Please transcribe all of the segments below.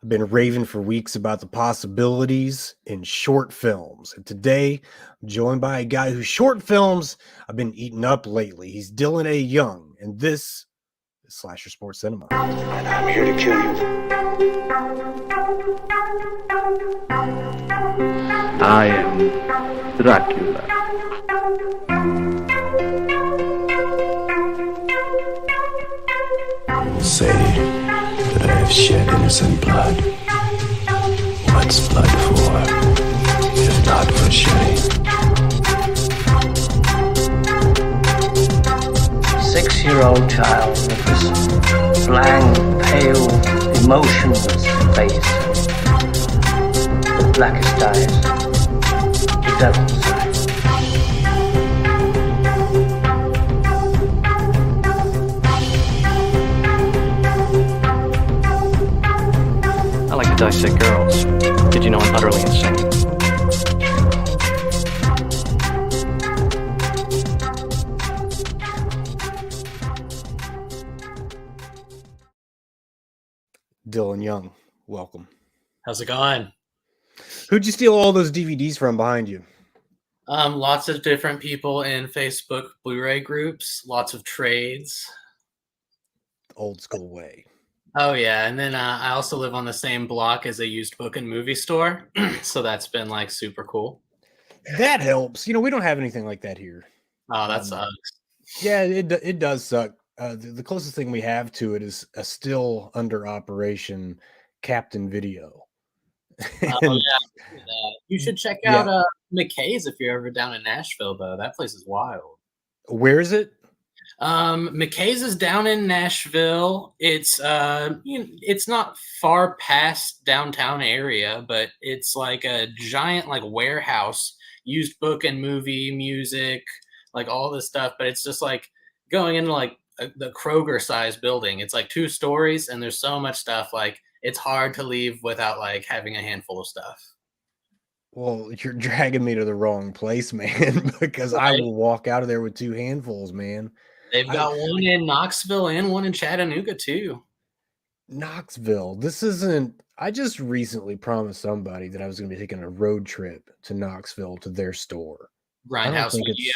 I've been raving for weeks about the possibilities in short films. And today, I'm joined by a guy whose short films I've been eating up lately. He's Dylan A. Young, and this is Slasher Sports Cinema. And I'm here to kill you. I am Dracula. Say that I have shed innocent blood. What's blood for, if not for shedding? 6-year-old child with this blank, pale, emotionless face, the blackest eyes, the devil's eyes. I like to dissect girls. Did you know I'm utterly insane? Dylan Young, welcome. How's it going? Who'd you steal all those DVDs from behind you? Lots of different people in Facebook Blu-ray groups, lots of trades. Old school way. Oh yeah, and then I also live on the same block as a used book and movie store, so that's been like super cool. That helps. You know, we don't have anything like that here. Oh, that sucks. Yeah, it does suck. The closest thing we have to it is a still under operation Captain Video. Oh yeah, you should check out McKay's if you're ever down in Nashville, though. That place is wild. Where is it? McKay's is down in Nashville. It's it's not far past downtown area, but it's like a giant like warehouse, used book and movie, music, like all this stuff. But it's just like going into like the Kroger size building. It's like 2 stories, and there's so much stuff. Like it's hard to leave without like having a handful of stuff. Well, you're dragging me to the wrong place, man, because I will walk out of there with 2 handfuls, man. They've got one in Knoxville and one in Chattanooga too. Knoxville. This isn't. I just recently promised somebody that I was going to be taking a road trip to Knoxville to their store. Grindhouse Video.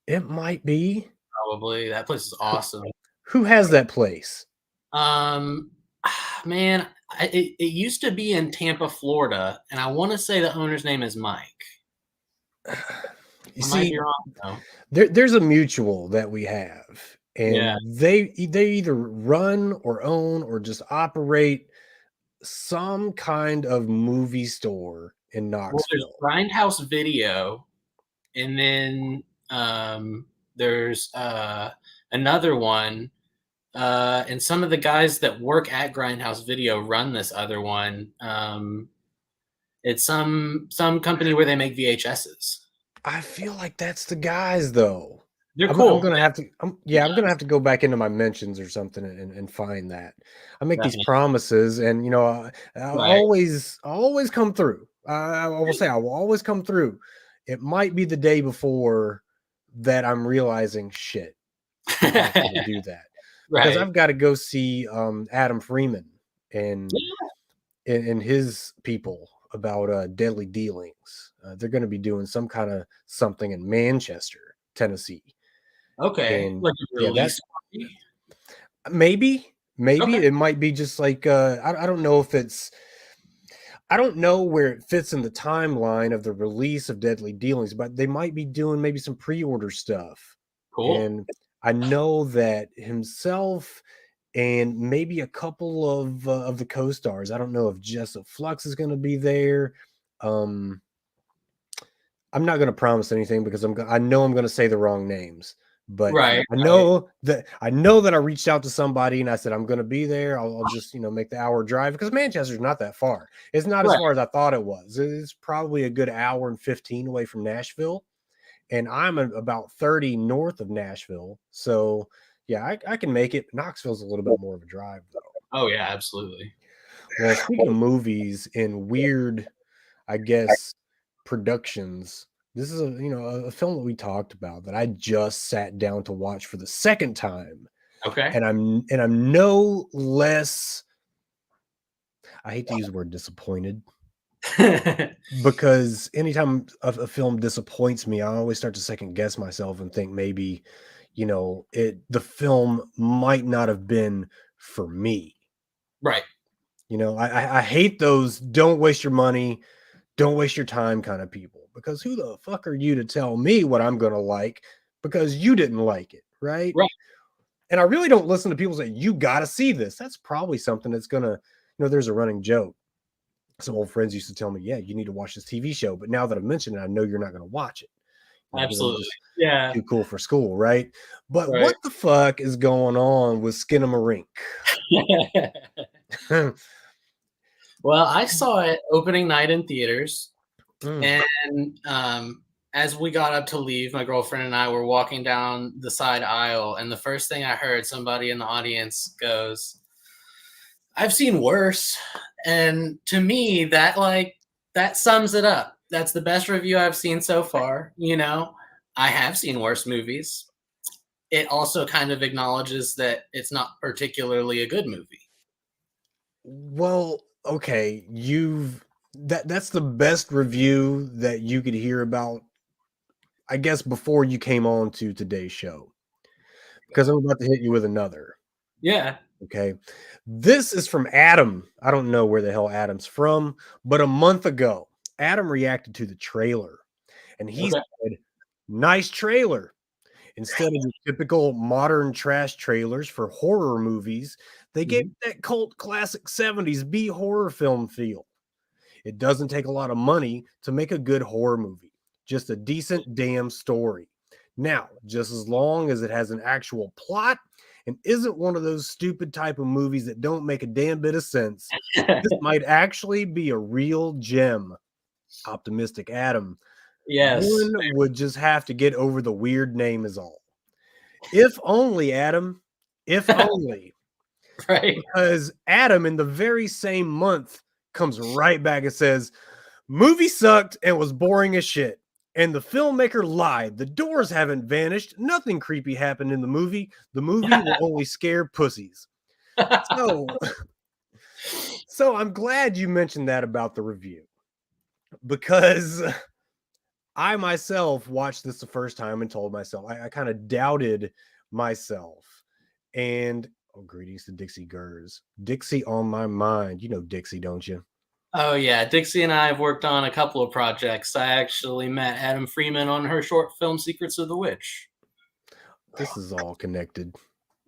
It might be. Probably. That place is awesome. Who has that place? Man, it used to be in Tampa, Florida, and I want to say the owner's name is Mike. You see, there's a mutual that we have, and they either run or own or just operate some kind of movie store in Knoxville. Well, there's Grindhouse Video, and then there's another one, and some of the guys that work at Grindhouse Video run this other one. It's some company where they make VHSs. I feel like that's the guys, though. They're cool. I'm gonna have to. I'm gonna have to go back into my mentions or something and find that. I make these promises, and you know, I'll always come through. I will say I will always come through. It might be the day before that I'm realizing shit. I have to do that because I've got to go see Adam Freeman and his people about Deadly Dealings. They're going to be doing some kind of something in Manchester, Tennessee. Okay. And, like a release maybe it might be just like I don't know if it's I don't know where it fits in the timeline of the release of Deadly Dealings, but they might be doing maybe some pre-order stuff. Cool. And I know that himself and maybe a couple of the co-stars. I don't know if Jessup Flux is going to be there. I'm not going to promise anything because I know I'm going to say the wrong names. But I know that I reached out to somebody and I said I'm going to be there. I'll just make the hour drive because Manchester's not that far. It's not as far as I thought it was. It's probably a good hour and 15 away from Nashville, and I'm about 30 north of Nashville. So yeah, I can make it. Knoxville's a little bit more of a drive though. Oh yeah, absolutely. Well, speaking of movies and weird, I guess, productions. This is a film that we talked about that I just sat down to watch for the second time. Okay. And I'm no less. I hate to use the word disappointed because anytime a film disappoints me, I always start to second guess myself and think maybe, the film might not have been for me. Right. I hate those don't waste your money, don't waste your time kind of people, because who the fuck are you to tell me what I'm going to like because you didn't like it, right? Right. And I really don't listen to people say, you got to see this. That's probably something that's going to, there's a running joke. Some old friends used to tell me, yeah, you need to watch this TV show. But now that I've mentioned it, I know you're not going to watch it. Because I'm Absolutely. just Yeah. too cool for school, right? But Right. what the fuck is going on with Skinamarink? Well, I saw it opening night in theaters, Mm. and as we got up to leave, my girlfriend and I were walking down the side aisle, and the first thing I heard, somebody in the audience goes, "I've seen worse." And to me, that sums it up. That's the best review I've seen so far. I have seen worse movies. It also kind of acknowledges that it's not particularly a good movie. Well, okay, that's the best review that you could hear about, I guess, before you came on to today's show. Because I'm about to hit you with another. Yeah. Okay. This is from Adam. I don't know where the hell Adam's from, but a month ago, Adam reacted to the trailer and he Okay. said, nice trailer. Instead of your typical modern trash trailers for horror movies, they gave Mhm. that cult classic 70s B horror film feel. It doesn't take a lot of money to make a good horror movie, just a decent damn story. Now, just as long as it has an actual plot and isn't one of those stupid type of movies that don't make a damn bit of sense, this might actually be a real gem. Optimistic Adam. Yes. One would just have to get over the weird name is all. If only, Adam. If only. Right. Because Adam, in the very same month, comes right back and says, movie sucked and was boring as shit. And the filmmaker lied. The doors haven't vanished. Nothing creepy happened in the movie. The movie will only scare pussies. So, so I'm glad you mentioned that about the review, because I myself watched this the first time and told myself I kind of doubted myself. And greetings to Dixie Gers. Dixie on my mind. You know Dixie, don't you? Oh yeah, Dixie and I have worked on a couple of projects. I actually met Adam Freeman on her short film Secrets of the Witch. This is all connected.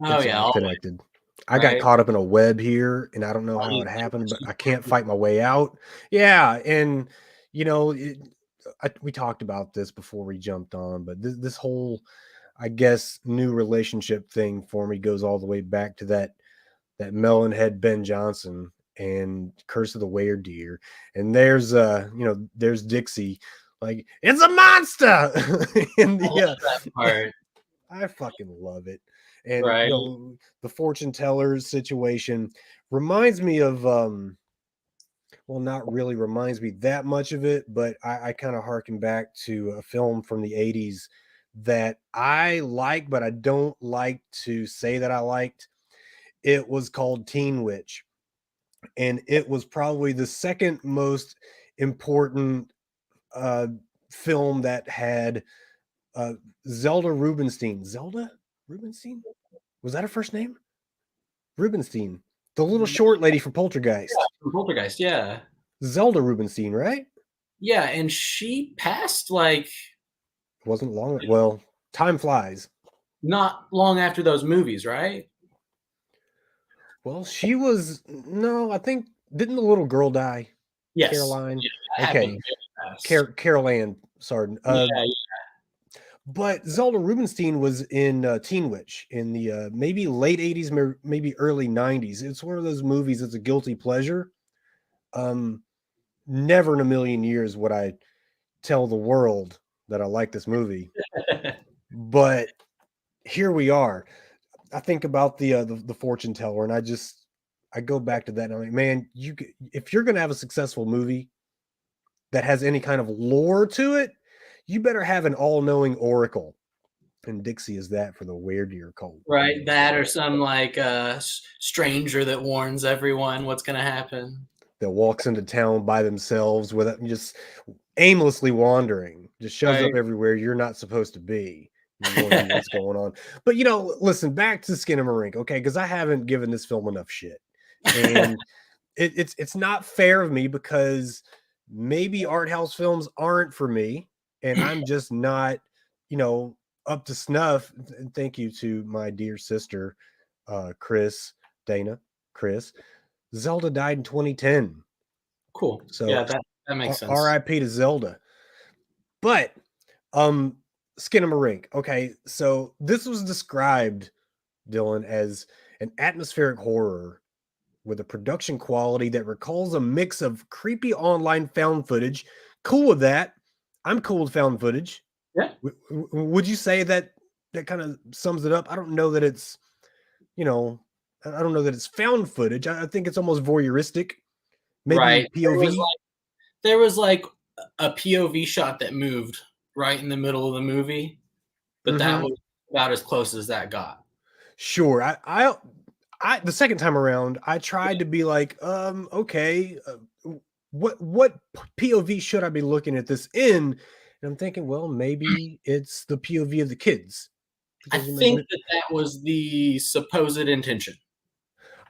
Oh It's yeah, all always, connected. I got right? caught up in a web here, and I don't know how it happened, but I can't fight my way out. Yeah, and you know, it, we talked about this before we jumped on, but this whole, I guess, new relationship thing for me goes all the way back to that melonhead Ben Johnson and Curse of the Deer. And there's Dixie, like, it's a monster. in I the love that part. I fucking love it. And Right. the fortune tellers situation reminds me of well, not really reminds me that much of it, but I kind of harken back to a film from the 80s that I like, but I don't like to say that I liked. It was called Teen Witch, and it was probably the second most important uh film that had uh Zelda Rubinstein. Zelda Rubinstein? Was that her first name? Rubinstein. The little short lady from Yeah, Poltergeist. from Poltergeist, yeah. Zelda Rubinstein, right? Yeah, and she passed like Wasn't long. Well, time flies. not long after those movies, right? Well, she was no, I think didn't the little girl die? Yes. Caroline. Yeah, that happened Okay. very fast. Carol Ann, sorry. Yeah, But Zelda Rubinstein was in Teen Witch in the maybe late 80s, maybe early 90s. It's one of those movies that's a guilty pleasure. Um, Never in a million years would I tell the world that I like this movie. yeah. But here we are. I think about the fortune teller, and I go back to that, and I'm like, man, if you're gonna have a successful movie that has any kind of lore to it, you better have an all-knowing oracle. And Dixie is that for the Deer cult. Right, that or some like stranger that warns everyone what's gonna happen. that walks into town by themselves without just aimlessly wandering, just shows up Right. everywhere you're not supposed to be. You wonder what's going on. But listen, back to Skinamarink, okay? Because I haven't given this film enough shit. And it's not fair of me because maybe art house films aren't for me, and I'm just not, up to snuff. And thank you to my dear sister, Chris, Dana, Chris. Zelda died in 2010. Cool. So Yeah, that makes sense. R.I.P. to Zelda. But Skinamarink. Okay, so this was described, Dylan, as an atmospheric horror with a production quality that recalls a mix of creepy online found footage. Cool with that. I'm cool with found footage. Yeah. Would you say that kind of sums it up? I don't know that it's, I don't know that it's found footage. I think it's almost voyeuristic. Maybe Right. POV. There was like a POV shot that moved right in the middle of the movie, but that was about as close as that got. Sure. I the second time around, I tried to be like, okay, what POV should I be looking at this in? And I'm thinking, well, maybe it's the POV of the kids. I Because, think that was the supposed intention.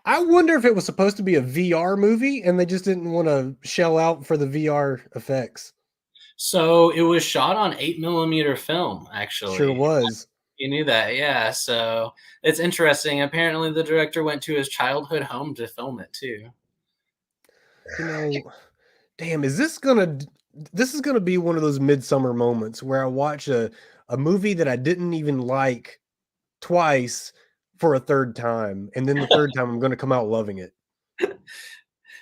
I wonder if it was supposed to be a VR movie and they just didn't want to shell out for the VR effects. So it was shot on 8mm film, actually. Sure was. You knew that, yeah. So it's interesting. Apparently, the director went to his childhood home to film it too. Damn, this is gonna be one of those midsummer moments where I watch a movie that I didn't even like twice for a third time, and then the third time I'm gonna come out loving it. That's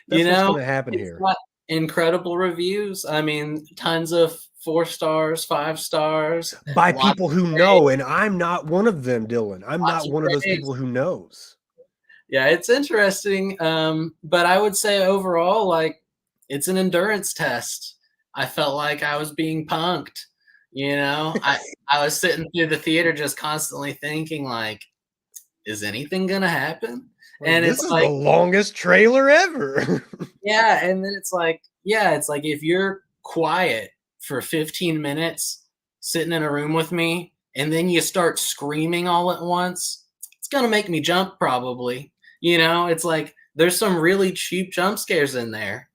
what's gonna happen here. Got incredible reviews. I mean, tons of 4 stars, 5 stars by people who know, and I'm not one of them, Dylan. I'm not one of those people who knows. Yeah, it's interesting. But I would say overall, like, it's an endurance test. I felt like I was being punked. I was sitting through the theater just constantly thinking, like, is anything gonna happen? And this is like the longest trailer ever. Yeah, and then it's like if you're quiet for 15 minutes sitting in a room with me and then you start screaming all at once, it's gonna make me jump probably. It's like there's some really cheap jump scares in there.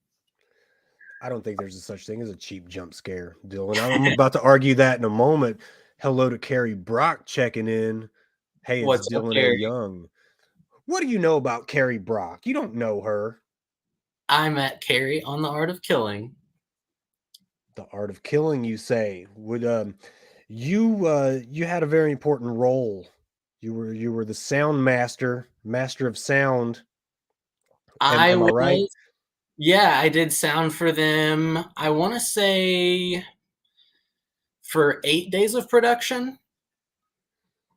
I don't think there's a such thing as a cheap jump scare, Dylan. I'm about to argue that in a moment. Hello to Carrie Brock checking in. Hey, it's Dylan A. Young. What do you know about Carrie Brock? You don't know her. I met Carrie on The Art of Killing. The Art of Killing, you say? Would you had a very important role. You were the sound master of sound. Am I right? Yeah, I did sound for them. I want to say for 8 days of production.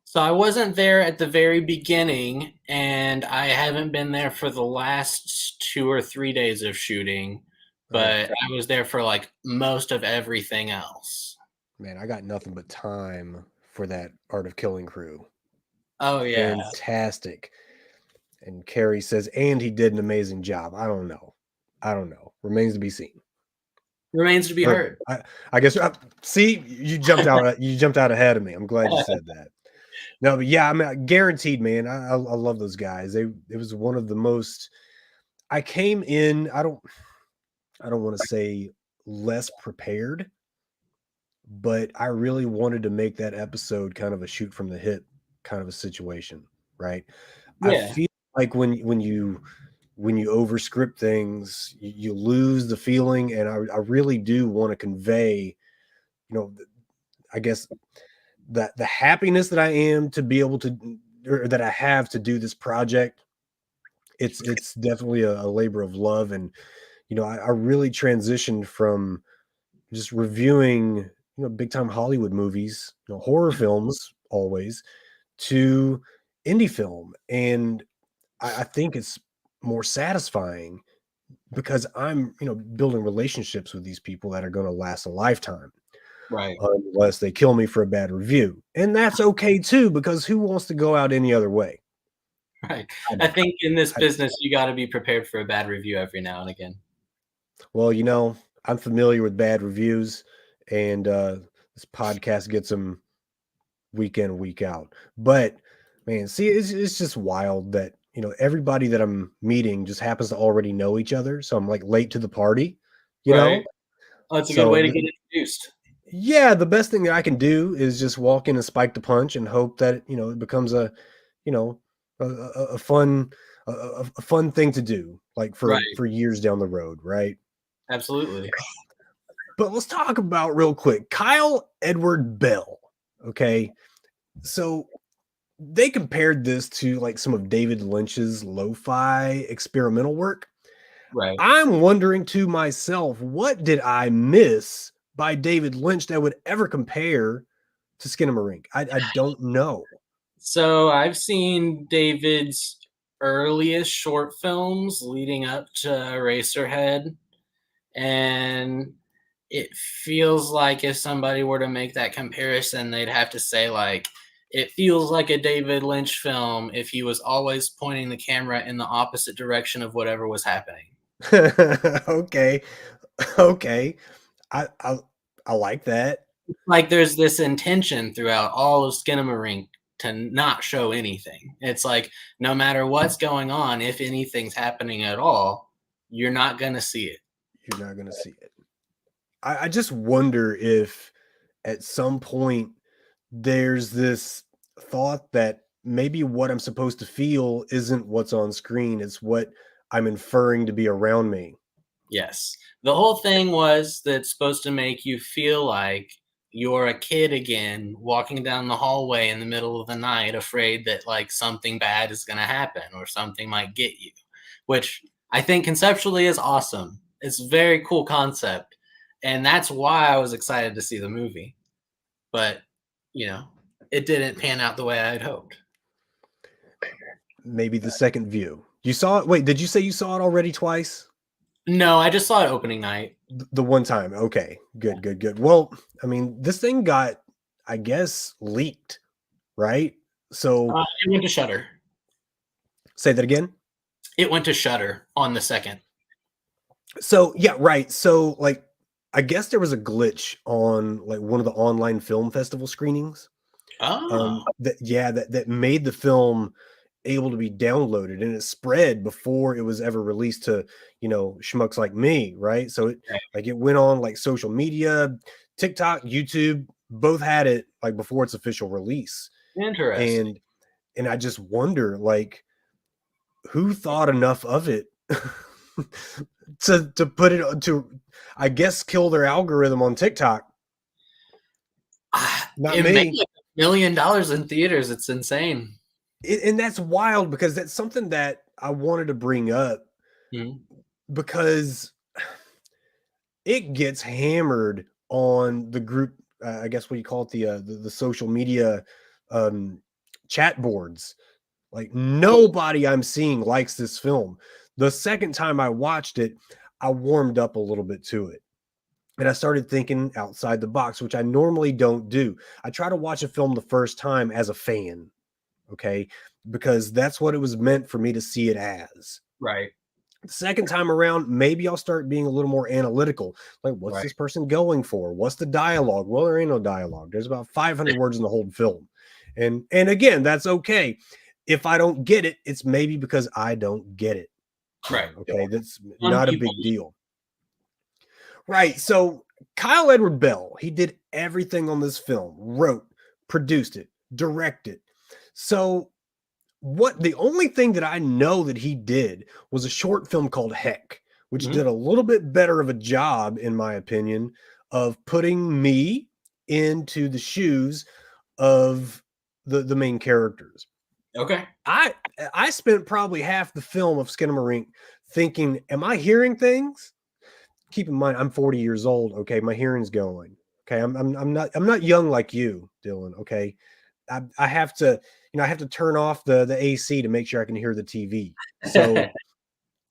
So I wasn't there at the very beginning, and I haven't been there for the last 2 or 3 days of shooting, but I was there for like most of everything else. Man, I got nothing but time for that Art of Killing crew. Oh yeah. Fantastic. And Carrie says, and he did an amazing job. I don't know. Remains to be seen. Remains to be heard. I guess see, you jumped out ahead of me. I'm glad you said that. No, but yeah, I mean, guaranteed, man. I love those guys. It was one of the most. I came in. I don't want to say less prepared, but I really wanted to make that episode kind of a shoot from the hip kind of a situation, right? Yeah. I feel like when you overscript things, you lose the feeling, and I really do want to convey, I guess that the happiness that I am to be able to, or that I have to do this project. It's definitely a labor of love, and I really transitioned from just reviewing big time Hollywood movies, horror films always, to indie film, and I think it's more satisfying because I'm building relationships with these people that are going to last a lifetime. Right. Unless they kill me for a bad review. And that's okay too, because who wants to go out any other way? Right. I think in this business, you got to be prepared for a bad review every now and again. Well, I'm familiar with bad reviews, and this podcast gets them week in, week out. But man, see, it's just wild that everybody that I'm meeting just happens to already know each other. So I'm like late to the party, you Right. know. Oh, it's a good So way to get introduced. yeah, the best thing that I can do is just walk in and spike the punch and hope that it becomes you know a fun a fun thing to do, like Right. for years down the road, right? Absolutely. But let's talk about real quick Kyle Edward Bell. Okay, so they compared this to like some of David Lynch's lo-fi experimental work. Right. I'm wondering to myself, what did I miss by David Lynch that would ever compare to Skinamarink? I don't know. So I've seen David's earliest short films leading up to Eraserhead, and it feels like if somebody were to make that comparison, they'd have to say like it feels like a David Lynch film if he was always pointing the camera in the opposite direction of whatever was happening. Okay. Okay. I, I I like that. Like there's this intention throughout all of Skinamarink to not show anything. It's like no matter what's going on, if anything's happening at all, you're not gonna see it. You're not gonna see it. I just wonder if at some point there's this thought that maybe what I'm supposed to feel isn't what's on screen, it's what I'm inferring to be around me. Yes. The whole thing was that's supposed to make you feel like you're a kid again walking down the hallway in the middle of the night afraid that like something bad is going to happen or something might get you, which I think conceptually is awesome. It's a very cool concept, and that's why I was excited to see the movie. But, you know, it didn't pan out the way I'd hoped. Maybe the second view. You saw it? Wait, did you say you saw it already twice? No, I just saw it opening night. The one time. Okay. Good, good, good. Well, I mean, this thing got, I guess, leaked, right? So It went to Shutter. say that again. It went to Shutter on the second. So yeah, right. So like I guess there was a glitch on like one of the online film festival screenings. Oh, That made the film able to be downloaded, and it spread before it was ever released to schmucks like me, right? So it went on like social media, TikTok, YouTube, both had it like before its official release. interesting. And I just wonder like who thought enough of it to put it to, I guess, kill their algorithm on TikTok. Not It me. made like $1 million in theaters. It's insane. And that's wild because that's something that I wanted to bring up Mhm. because it gets hammered on the group. I guess what you call it, the social media chat boards. Like nobody I'm seeing likes this film. The second time I watched it, I warmed up a little bit to it. And I started thinking outside the box, which I normally don't do. I try to watch a film the first time as a fan, okay? Because that's what it was meant for me to see it as. Right, The second time around, maybe I'll start being a little more analytical. Like, what's right, this person going for? What's the dialogue? Well, there ain't no dialogue. There's about 500 words in the whole film. And again, that's okay. If I don't get it, it's maybe because I don't get it. right. Okay, that's Some not a people big deal. Right. So Kyle Edward Bell, he did everything on this film, wrote, produced it, directed. So what the only thing that I know that he did was a short film called Heck, which Mhm. did a little bit better of a job, in my opinion, of putting me into the shoes of the main characters. Okay. I spent probably half the film of Skinamarink thinking, am I hearing things? Keep in mind, I'm 40 years old. Okay, my hearing's going. Okay, I'm not young like you, Dylan. Okay, I have to I have to turn off the AC to make sure I can hear the TV. So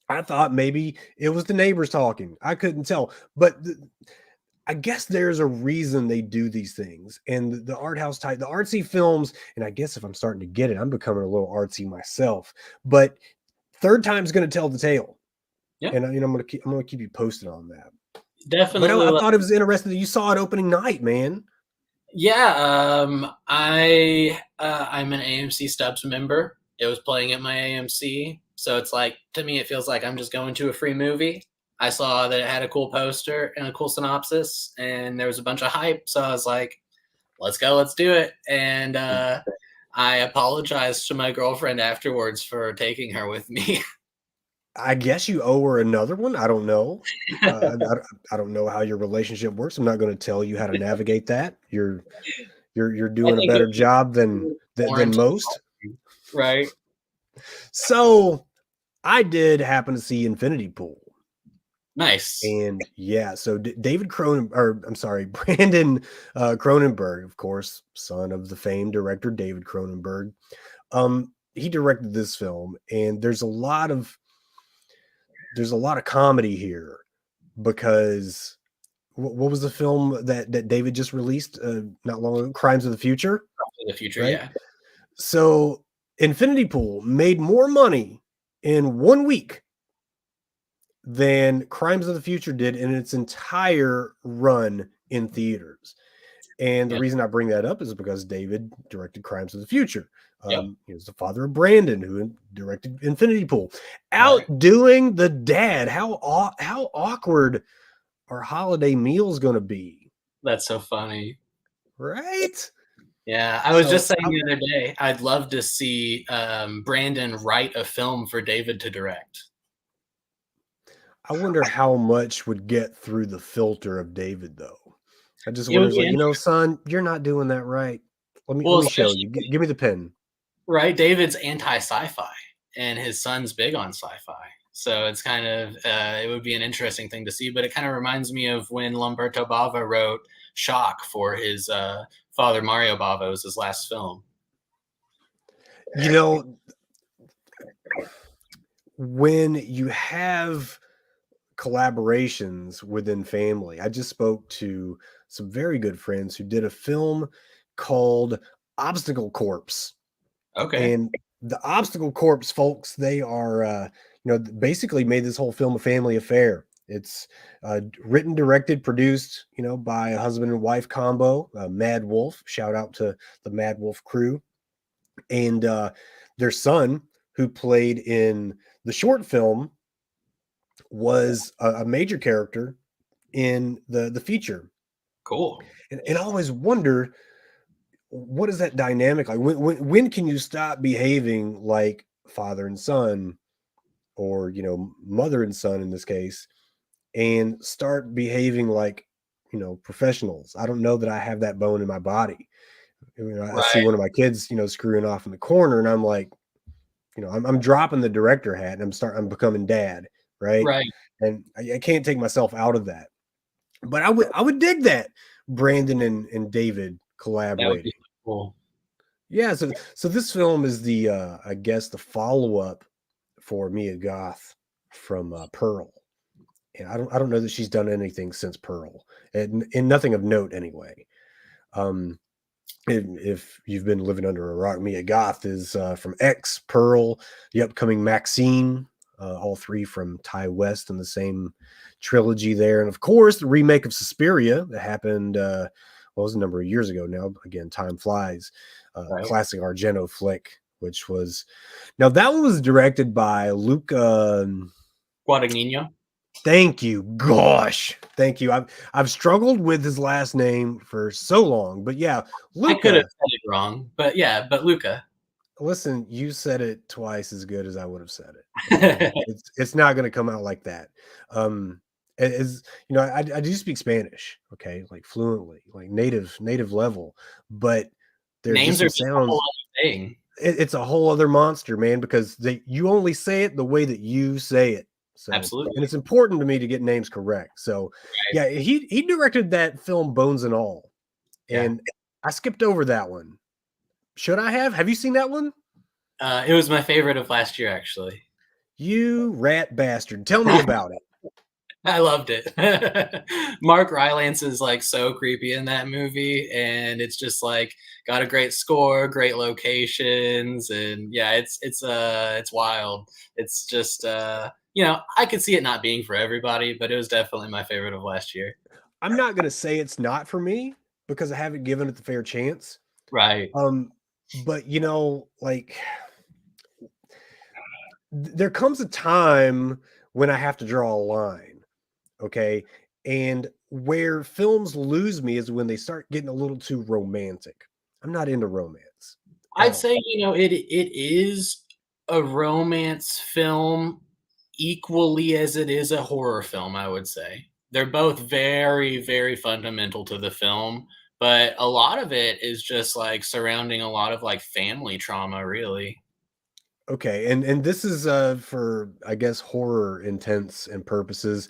I thought maybe it was the neighbors talking. I couldn't tell, but I guess there's a reason they do these things. And the art house type, the artsy films, and I guess if I'm starting to get it, I'm becoming a little artsy myself. But third time's going to tell the tale. Yeah, and I'm gonna keep you posted on that. But definitely. I thought it was interesting that you saw it opening night, man. Yeah, I'm an AMC Stubs member. It was playing at my AMC, so it's like to me it feels like I'm just going to a free movie. I saw that it had a cool poster and a cool synopsis, and there was a bunch of hype, so I was like, "Let's go, let's do it." And I apologized to my girlfriend afterwards for taking her with me. I guess you owe her another one. I don't know. I don't know how your relationship works. I'm not going to tell you how to navigate that. You're I doing a think it better job than was than warranted, most. right? So I did happen to see Infinity Pool. Nice. And yeah, so David Cronen, or I'm sorry, Brandon Cronenberg, of course, son of the famed director David Cronenberg. He directed this film, and there's a lot of comedy here because what was the film that David just released not long ago? Crimes of the Future, For the future, right? yeah. So Infinity Pool made more money in 1 week than Crimes of the Future did in its entire run in theaters. And the Yep. reason I bring that up is because David directed Crimes of the Future. Yep. He was the father of Brandon, who directed Infinity Pool. Right. Outdoing the dad. How awkward are holiday meals going to be? That's so funny. Right? Yeah, I was just So saying the other day, I'd love to see Brandon write a film for David to direct. I wonder how much would get through the filter of David, though. I just It wonder, would it's be like, son, you're not doing that right. Let well, me show especially you. Give me the pen. right. David's anti-sci-fi, and his son's big on sci-fi, so it's kind of it would be an interesting thing to see. But it kind of reminds me of when Lamberto Bava wrote Shock for his father Mario Bava's his last film. You know, when you have collaborations within family, I just spoke to some very good friends who did a film called Obstacle Corpse. Okay, And the Obstacle Corpse folks, they are, basically made this whole film a family affair. It's written, directed, produced, by a husband and wife combo, Mad Wolf. Shout out to the Mad Wolf crew. And their son, who played in the short film, was a major character in the feature. cool. And I always wonder, what is that dynamic like? When can you stop behaving like father and son, or mother and son in this case, and start behaving like professionals? I don't know that I have that bone in my body. I see Right, one of my kids screwing off in the corner, and I'm like, I'm dropping the director hat, and I'm becoming dad, right? right. And I can't take myself out of that. But I would dig that Brandon and David That would collaborating. be cool. Yeah, so this film is the I guess the follow-up for Mia Goth from Pearl. And I don't know that she's done anything since Pearl, and nothing of note anyway. Um if you've been living under a rock, Mia Goth is from X, Pearl, the upcoming Maxine, all three from Ty West in the same trilogy there. And of course, the remake of Suspiria that happened, what was a number of years ago now. Again, time flies. Right, Classic Argento flick, which was, now that one was directed by Luca. Guadagnino. Thank you. Gosh, thank you. I've struggled with his last name for so long, but yeah, I could have Luca. said it wrong, but yeah, but Luca. Listen, you said it twice as good as I would have said it. Okay, it's not going to come out like that. As I do speak Spanish, okay, like fluently, like native level, but there's just Names are some just a whole sounds. other thing. It's a whole other monster, man, because you only say it the way that you say it. So, and Absolutely. it's important to me to get names correct. So, Right. yeah, he directed that film Bones and All, Yeah. and I skipped over that one. Should I have? Have you seen that one? It was my favorite of last year, actually. You rat bastard. Tell me about it. I loved it. Mark Rylance is like so creepy in that movie, and it's just like got a great score, great locations, and yeah, it's wild. It's just I could see it not being for everybody, but it was definitely my favorite of last year. I'm not gonna say it's not for me because I haven't given it the fair chance. Right. But like there comes a time when I have to draw a line, okay? And where films lose me is when they start getting a little too romantic. I'm not into romance at I'd all. say, it is a romance film equally as it is a horror film, I would say. They're both very, very fundamental to the film, but a lot of it is just like surrounding a lot of like family trauma, really. Okay, and this is for I guess horror intents and purposes.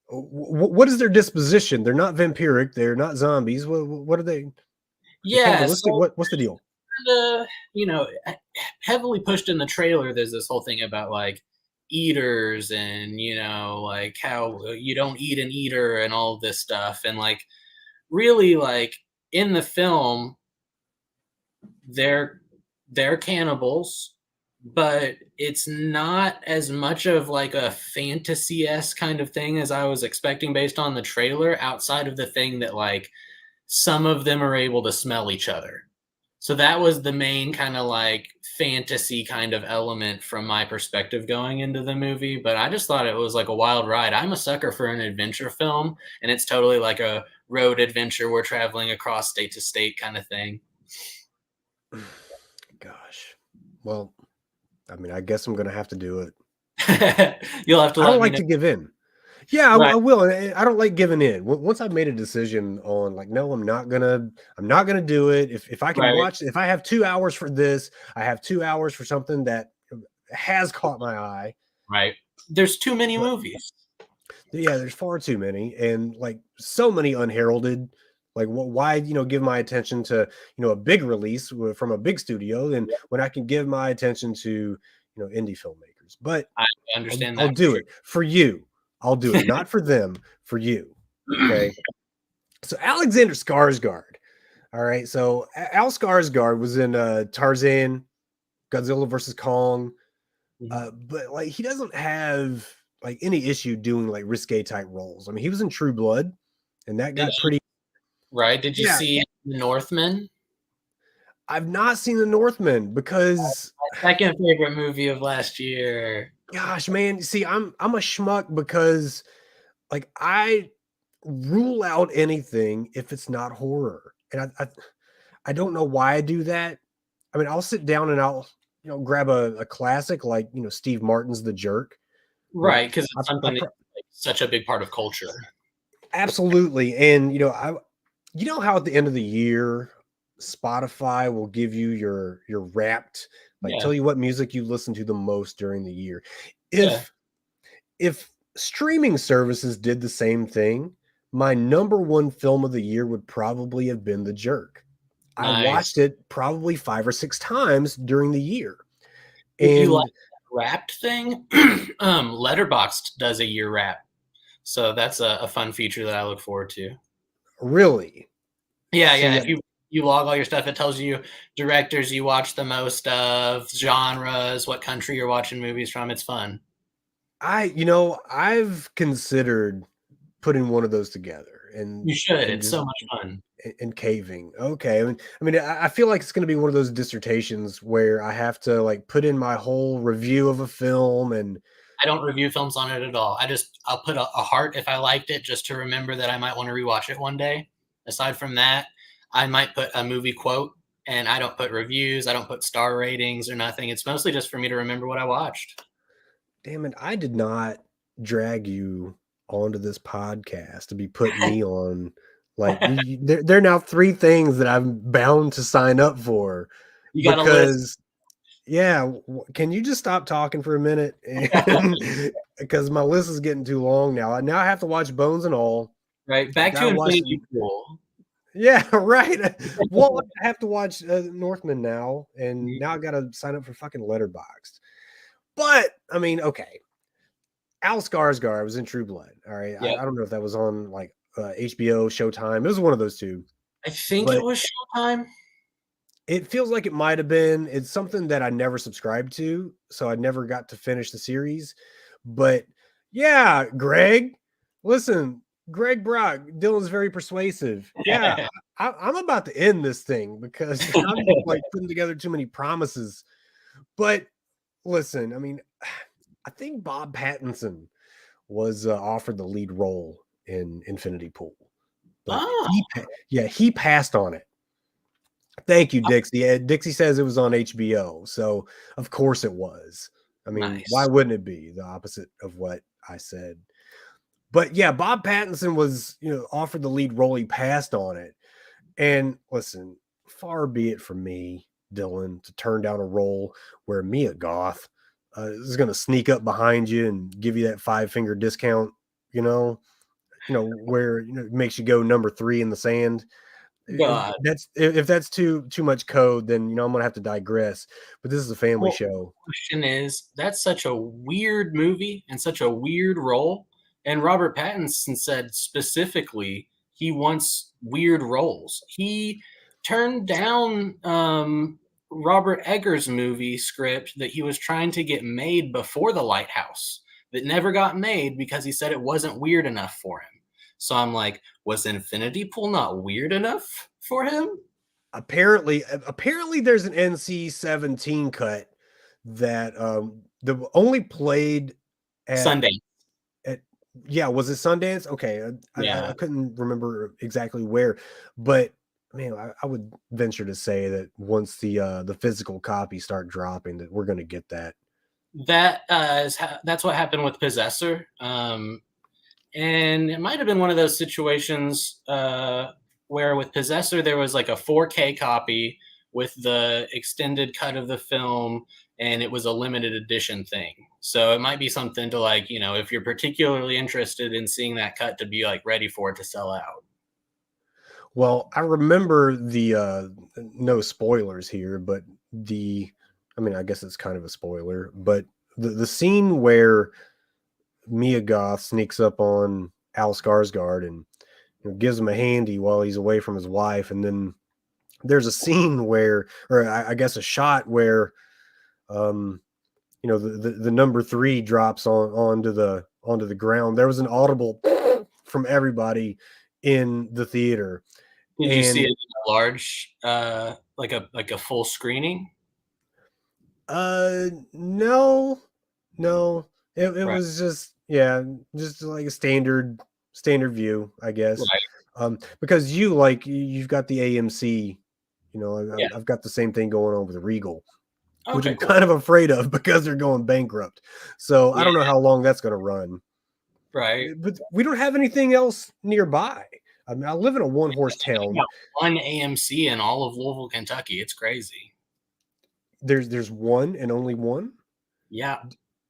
What is their disposition? They're not vampiric. They're not zombies. What are they? They're Yeah, cannibalistic. so What's the deal? kinda, heavily pushed in the trailer, there's this whole thing about, like, eaters and, like, how you don't eat an eater and all this stuff, and, like, really, like, in the film, they're they're cannibals, but it's not as much of, like, a fantasy-esque kind of thing as I was expecting based on the trailer, outside of the thing that, like, some of them are able to smell each other. So that was the main kind of like fantasy kind of element from my perspective going into the movie. But I just thought it was like a wild ride. I'm a sucker for an adventure film, and it's totally like a road adventure. We're traveling across state to state kind of thing. Gosh. Well, I mean, I guess I'm gonna have to do it. You'll have to I don't let me like know. to give in. Yeah, Right, I will. And I don't like giving in. Once I've made a decision on like, no, I'm not gonna do it. If I can right, watch, if I have 2 hours for this, I have 2 hours for something that has caught my eye. right. There's too many But movies. yeah, there's far too many, and like so many unheralded. Like, why give my attention to a big release from a big studio, than when I can give my attention to indie filmmakers? But I understand I'll that for do sure. it for you. I'll do it, not for them, for you. Okay. So Alexander Skarsgård. All right. So Al Skarsgård was in Tarzan, Godzilla versus Kong, Mhm. but like he doesn't have like any issue doing like risque type roles. I mean, he was in True Blood, and that Did got you pretty. right? Did you Yeah, see The Northman? I've not seen The Northman because, My second favorite movie of last year. gosh, man, see, I'm a schmuck because like I rule out anything if it's not horror, and I don't know why I do that. I mean, I'll sit down and I'll grab a classic like Steve Martin's The Jerk. You know, Right, because I, it's I something that's, like, such a big part of culture. absolutely, and how at the end of the year, Spotify will give you your wrapped, like Yeah, tell you what music you listen to the most during the year. yeah, If streaming services did the same thing, my number one film of the year would probably have been The Jerk. I nice. watched it probably 5 or 6 times during the year. If you like And that Wrapped thing, Letterboxd does a year wrap, so that's a fun feature that I look forward to. really, Yeah, yeah, see, if you log all your stuff, it tells you directors you watch the most of, genres, what country you're watching movies from, it's fun. I've considered putting one of those together You should, and it's so just much fun. and caving. Okay. I feel like it's going to be one of those dissertations where I have to like put in my whole review of a film and I don't review films on it at all. I'll put a heart if I liked it just to remember that I might want to rewatch it one day. Aside from that, I might put a movie quote, and I don't put reviews, I don't put star ratings or nothing. It's mostly just for me to remember what I watched. damn it, I did not drag you onto this podcast to be putting me on. Like, there are now three things that I'm bound to sign up for You got a list, because, yeah, can you just stop talking for a minute? And because my list is getting too long now. Now I have to watch Bones and All. right? I Back to gotta watch. Infinity Pool. Yeah, right. Well, I have to watch Northman now, and now I got to sign up for fucking Letterboxd. But I mean, okay. Al Skarsgård was in True Blood. All right, Yeah, I don't know if that was on like HBO, Showtime. It was one of those two. I think it But was Showtime. It feels like it might have been. It's something that I never subscribed to, so I never got to finish the series. But yeah, Greg, listen, Greg Brock, Dylan's very persuasive. Yeah, I'm about to end this thing because I'm like putting together too many promises. But listen, I mean, I think Bob Pattinson was offered the lead role in Infinity Pool, but Oh, he passed on it. Thank you, Dixie. Dixie says it was on HBO, so of course it was. I mean, why nice. wouldn't it be the opposite of what I said? But yeah, Bob Pattinson was, offered the lead role. He passed on it. And listen, far be it from me, Dylan, to turn down a role where Mia Goth is going to sneak up behind you and give you that 5-finger discount. You know, where it makes you go number 3 in the sand. God. If that's too much code, then I'm gonna have to digress. But this is a family Well, show. question is, that's such a weird movie and such a weird role. And Robert Pattinson said specifically he wants weird roles. He turned down Robert Eggers' movie script that he was trying to get made before The Lighthouse that never got made because he said it wasn't weird enough for him. So I'm like, was Infinity Pool not weird enough for him? Apparently there's an NC-17 cut that the only played at Sunday. at yeah, was it Sundance? Okay, I Yeah. couldn't remember exactly where, but man, I would venture to say that once the physical copies start dropping, that we're gonna get that. That's what happened with Possessor. And it might have been one of those situations where with Possessor there was like a 4K copy with the extended cut of the film, and it was a limited edition thing. So it might be something to like, if you're particularly interested in seeing that cut, to be like ready for it to sell out. Well, I remember no spoilers here, but I mean, I guess it's kind of a spoiler, but the scene where Mia Goth sneaks up on Al Skarsgård and gives him a handy while he's away from his wife, and then there's a scene where, or I guess a shot where, the number 3 drops onto the ground. There was an audible from everybody in the theater. Did you see it And in a large, like a full screening? no, no, it Right. was just just like a standard view, I guess. Right. Because you've got the AMC, Yeah. I've got the same thing going on with Regal, which Okay. I'm Cool. kind of afraid of because they're going bankrupt. So I Yeah. don't know how long that's going to run. Right. But we don't have anything else nearby. I mean, I live in a one-horse town. Got one AMC in all of Louisville, Kentucky. It's crazy. There's one and only one. Yeah.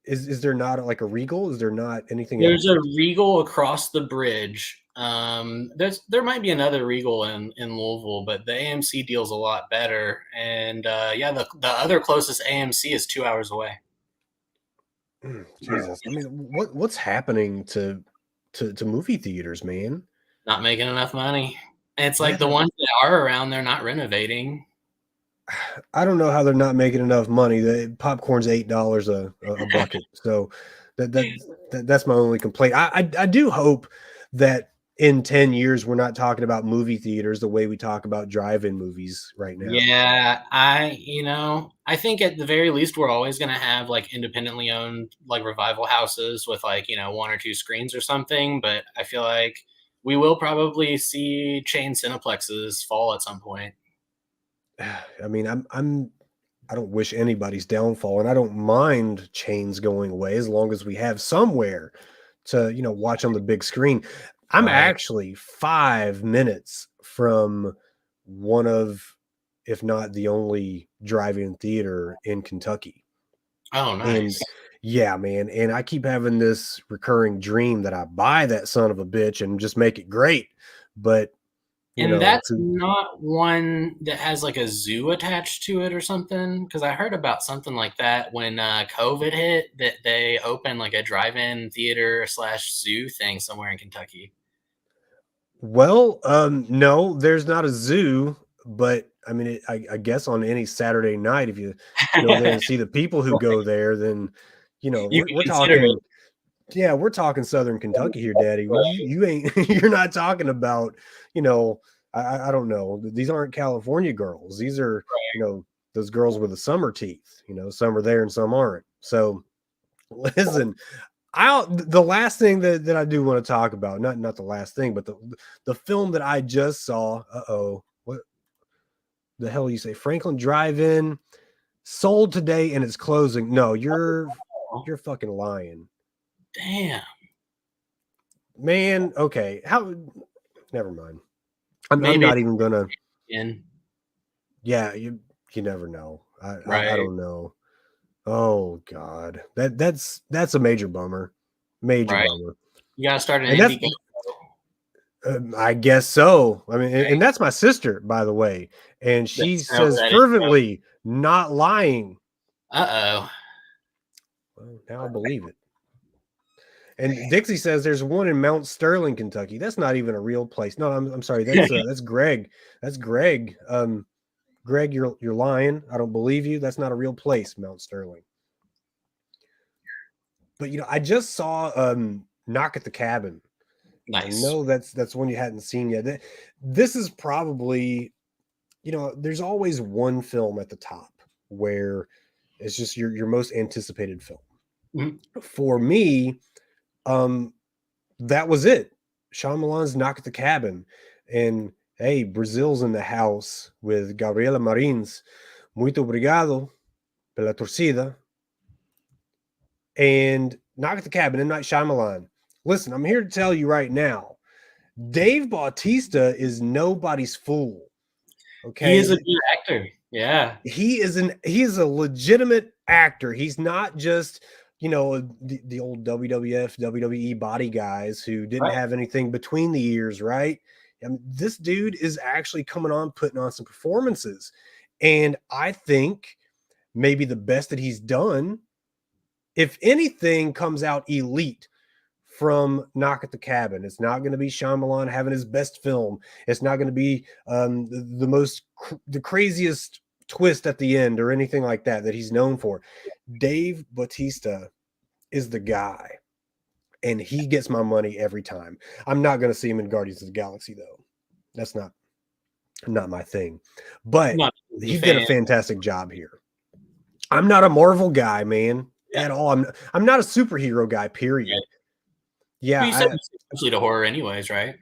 Is there not like a Regal? Is there not anything There's else? a Regal across the bridge. There might be another Regal in Louisville, but the AMC deal's a lot better. And yeah, the other closest AMC is 2 hours away. Jesus, I mean, what's happening to movie theaters, man? Not making enough money. And it's Yeah, like the ones that are around, they're not renovating. I don't know how they're not making enough money. The popcorn's $8 a bucket, so that's my only complaint. I do hope that in 10 years we're not talking about movie theaters the way we talk about drive-in movies right now. Yeah, I think at the very least we're always gonna have like independently owned like revival houses with like, 1 or 2 screens or something, but I feel like we will probably see chain cineplexes fall at some point. I mean, I don't wish anybody's downfall, and I don't mind chains going away as long as we have somewhere to, watch on the big screen. I'm Right. actually 5 minutes from one of, if not the only drive-in theater in Kentucky. Oh, And nice. yeah, man, and I keep having this recurring dream that I buy that son of a bitch and just make it great. But, And that's who not one that has like a zoo attached to it or something? Because I heard about something like that when COVID hit, that they opened like a drive-in theater slash zoo thing somewhere in Kentucky. well, no, there's not a zoo, but I mean, I guess on any Saturday night, if you go there and see the people who go there, then You can we're consider it. talking. Yeah, we're talking Southern Kentucky here, Daddy. Right. You ain't you're not talking about, I don't know. These aren't California girls. These are, those girls with the summer teeth. Some are there and some aren't. So listen, the last thing that I do want to talk about, not the last thing, but the film that I just saw. What the hell you say? Franklin Drive-In sold today and it's closing. No, you're fucking lying. Damn. Man, okay. Never mind. I'm Maybe not even gonna. in. Yeah, you never know. I Right. don't know. Oh God, that's a major bummer. Major Right. bummer. You gotta start an And that's indie. I guess so. I mean, and that's my sister, by the way, and she says fervently, not lying. Uh-oh. Well, now I believe it. And Dixie says there's one in Mount Sterling, Kentucky. That's not even a real place. No, I'm sorry. That's Greg. That's Greg. Greg, you're lying. I don't believe you. That's not a real place, Mount Sterling. But I just saw Knock at the Cabin. Nice. I know that's one you hadn't seen yet. This is probably, there's always one film at the top where it's just your most anticipated film. Mm-hmm. For me, that was it. Shyamalan's Knock at the Cabin. And hey, Brazil's in the house with Gabriela Marins. Muito obrigado pela torcida. And Knock at the Cabin, M. Night Shyamalan. Listen, I'm here to tell you right now, Dave Bautista is nobody's fool. Okay. He is a good actor. Yeah. He is a legitimate actor. He's not just, the old WWF, WWE body guys who didn't have anything between the ears, right? I mean, this dude is actually coming on, putting on some performances. And I think maybe the best that he's done, if anything comes out elite from Knock at the Cabin, it's not going to be Shyamalan having his best film. It's not going to be the craziest twist at the end or anything like that he's known for. Dave Bautista is the guy, and he gets my money every time. I'm not going to see him in Guardians of the Galaxy, though. That's not my thing. But he did a fantastic job here. I'm not a Marvel guy, man, at all. I'm not a superhero guy, period. Right. Yeah. You said mostly to horror anyways, right?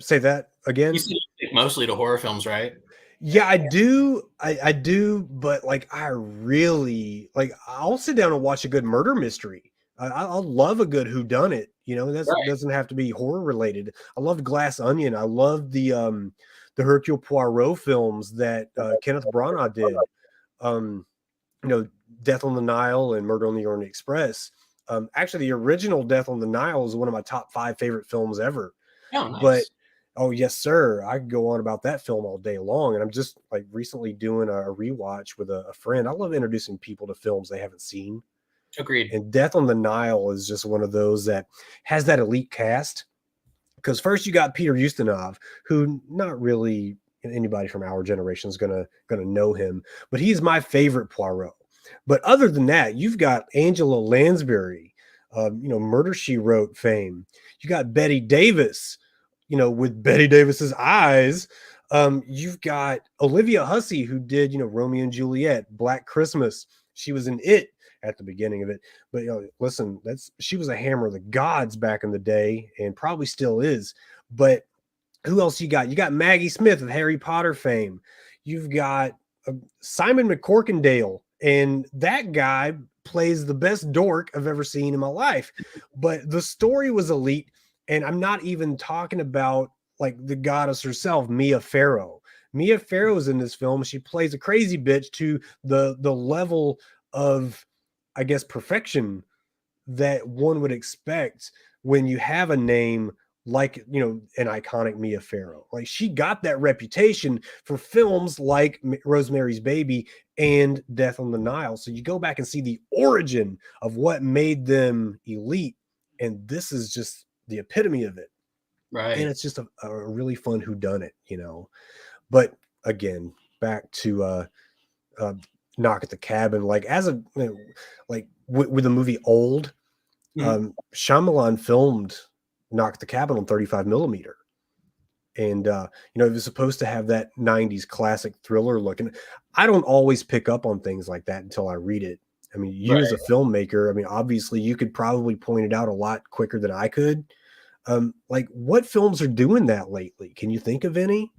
Say that again? You said mostly to horror films, right? Yeah, I do. I do, but I really I'll sit down and watch a good murder mystery. I'll love a good whodunit. That doesn't have to be horror related. I loved Glass Onion. I loved the Hercule Poirot films that Kenneth Branagh did. Death on the Nile and Murder on the Orient Express. Actually, the original Death on the Nile is one of my top 5 favorite films ever. Oh, nice. But oh yes, sir, I could go on about that film all day long. And I'm just recently doing a rewatch with a friend. I love introducing people to films they haven't seen. Agreed. And Death on the Nile is just one of those that has that elite cast. Because first you got Peter Ustinov, who not really anybody from our generation is gonna know him, but he's my favorite Poirot. But other than that, you've got Angela Lansbury, Murder, She Wrote fame. You got Betty Davis, with Betty Davis's eyes. You've got Olivia Hussey, who did, Romeo and Juliet, Black Christmas. She was in It at the beginning of it. But listen, she was a hammer of the gods back in the day, and probably still is. But who else you got? You got Maggie Smith of Harry Potter fame. You've got Simon McCorkindale, and that guy plays the best dork I've ever seen in my life. But the story was elite, and I'm not even talking about the goddess herself, Mia Farrow. Mia Farrow's in this film. She plays a crazy bitch to the level of, I guess, perfection that one would expect when you have a name like, an iconic Mia Farrow. She got that reputation for films like Rosemary's Baby and Death on the Nile. So you go back and see the origin of what made them elite, and this is just the epitome of it. Right. And it's just a really fun whodunit, But again, back to uh, Knock at the Cabin. Like as a like with the movie Old, Shyamalan filmed Knock at the Cabin on 35 millimeter. And it was supposed to have that 90s classic thriller look. And I don't always pick up on things like that until I read it. I mean, you as a filmmaker, I mean, obviously you could probably point it out a lot quicker than I could. Like what films are doing that lately? Can you think of any?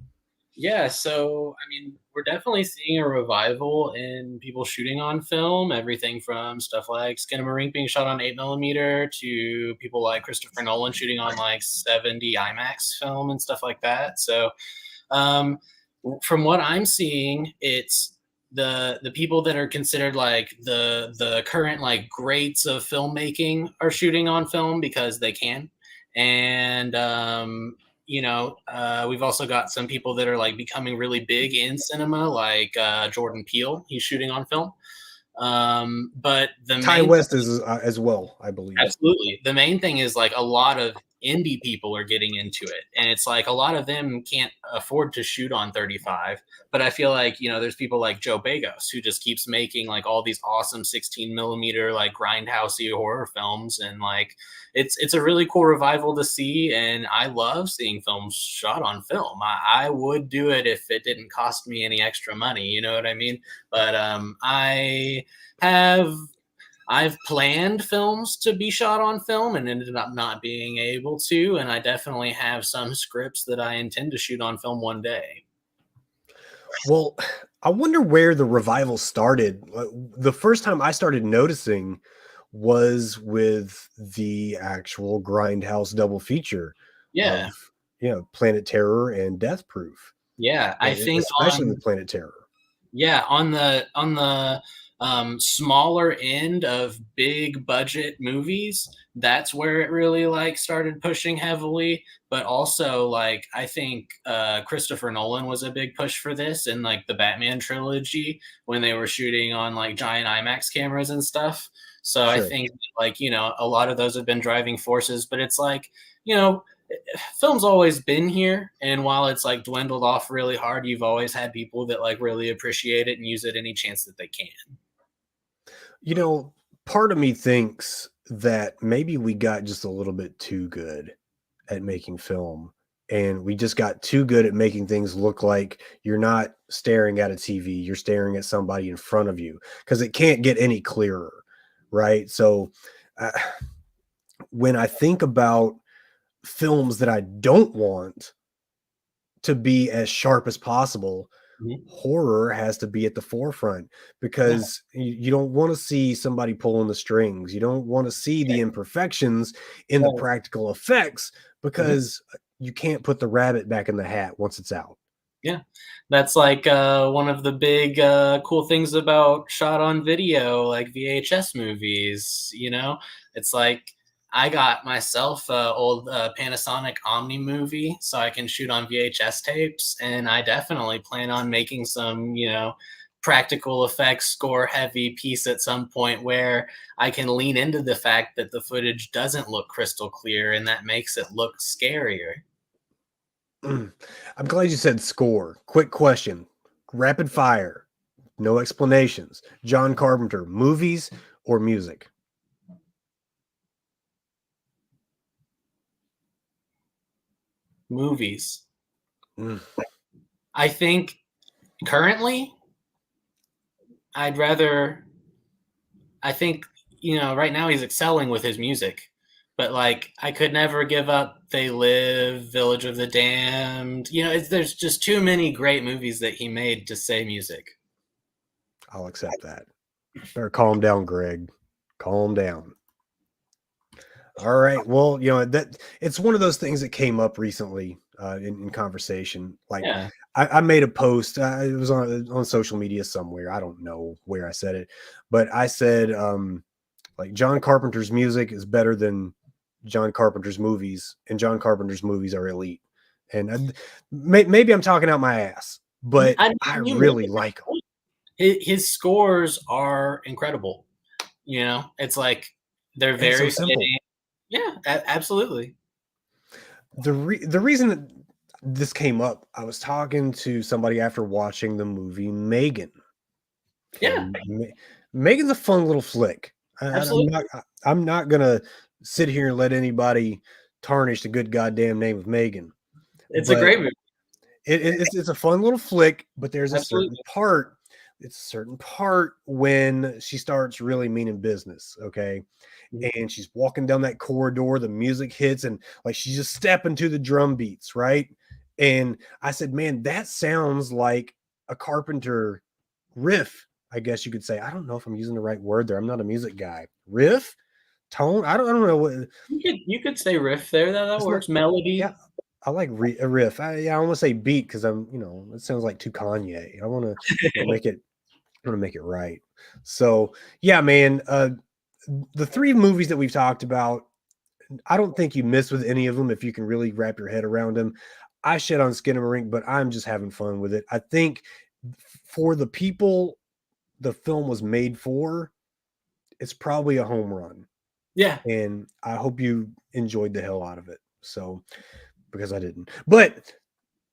Yeah, so I mean, we're definitely seeing a revival in people shooting on film. Everything from stuff like Skinamarink being shot on 8 millimeter to people like Christopher Nolan shooting on like 70 IMAX film and stuff like that. So, um, from what I'm seeing, it's the people that are considered like the current like greats of filmmaking are shooting on film because they can, and we've also got some people that are like becoming really big in cinema, like Jordan Peele. He's shooting on film. But the Ty main West is as well, I believe. Absolutely. The main thing is like a lot of indie people are getting into it. And it's like a lot of them can't afford to shoot on 35. But I feel like, there's people like Joe Bagos who just keeps making like all these awesome 16 millimeter, like grindhousey horror films. And like it's a really cool revival to see. And I love seeing films shot on film. I would do it if it didn't cost me any extra money. You know what I mean? But I've planned films to be shot on film and ended up not being able to. And I definitely have some scripts that I intend to shoot on film one day. Well, I wonder where the revival started. The first time I started noticing was with the actual Grindhouse double feature Yeah. of, Planet Terror and Death Proof. Yeah. I think especially with Planet Terror. Yeah, on the smaller end of big budget movies, that's where it really like started pushing heavily. But also, like I think Christopher Nolan was a big push for this in like the Batman trilogy when they were shooting on like giant IMAX cameras and stuff. So I think like a lot of those have been driving forces. But it's like film's always been here, and while it's like dwindled off really hard, you've always had people that like really appreciate it and use it any chance that they can. Part of me thinks that maybe we got just a little bit too good at making film, and we just got too good at making things look like you're not staring at a TV, you're staring at somebody in front of you, because it can't get any clearer, right? So when I think about films that I don't want to be as sharp as possible, horror has to be at the forefront, because you don't want to see somebody pulling the strings. You don't want to see the imperfections in the practical effects, because you can't put the rabbit back in the hat once it's out. Yeah, that's like one of the big cool things about shot on video, like VHS movies. It's like I got myself an old Panasonic Omni movie so I can shoot on VHS tapes, and I definitely plan on making some, practical effects score heavy piece at some point where I can lean into the fact that the footage doesn't look crystal clear, and that makes it look scarier. I'm glad you said score. Quick question, rapid fire, no explanations. John Carpenter, movies or music? Movies. I think currently I think, right now he's excelling with his music, but like I could never give up They Live, Village of the Damned. There's just too many great movies that he made to say music. I'll accept that. Better calm down, Greg. Calm down. All right. Well, that it's one of those things that came up recently in conversation. Like I made a post. It was on social media somewhere. I don't know where I said it, but I said like John Carpenter's music is better than John Carpenter's movies, and John Carpenter's movies are elite. And maybe I'm talking out my ass, but I really like them. His scores are incredible. It's like they're very so simple. Yeah, absolutely. The reason that this came up. I was talking to somebody after watching the movie Megan. Okay, Yeah, Megan's a fun little flick. absolutely. I'm not gonna sit here and let anybody tarnish the good goddamn name of Megan, It's a but great movie. it's a fun little flick. But there's a certain Absolutely. part. It's a certain part when she starts really meaning business. Okay, Mhm. and she's walking down that corridor, the music hits, and like she's just stepping to the drum beats, right? And I said, man, that sounds like a Carpenter riff, I guess you could say. I don't know if I'm using the right word there. I'm not a music guy. Riff, tone. I don't know what. You could say riff there. That It's not. works. Yeah, Melody. I like a riff. Yeah, I want to say beat because it sounds like too Kanye. I want to make it. I want to make it right. So yeah, man. The three movies that we've talked about, I don't think you miss with any of them if you can really wrap your head around them. I shit on Skinamarink, but I'm just having fun with it. I think for the people the film was made for, it's probably a home run. Yeah. And I hope you enjoyed the hell out of it. So, because I didn't. But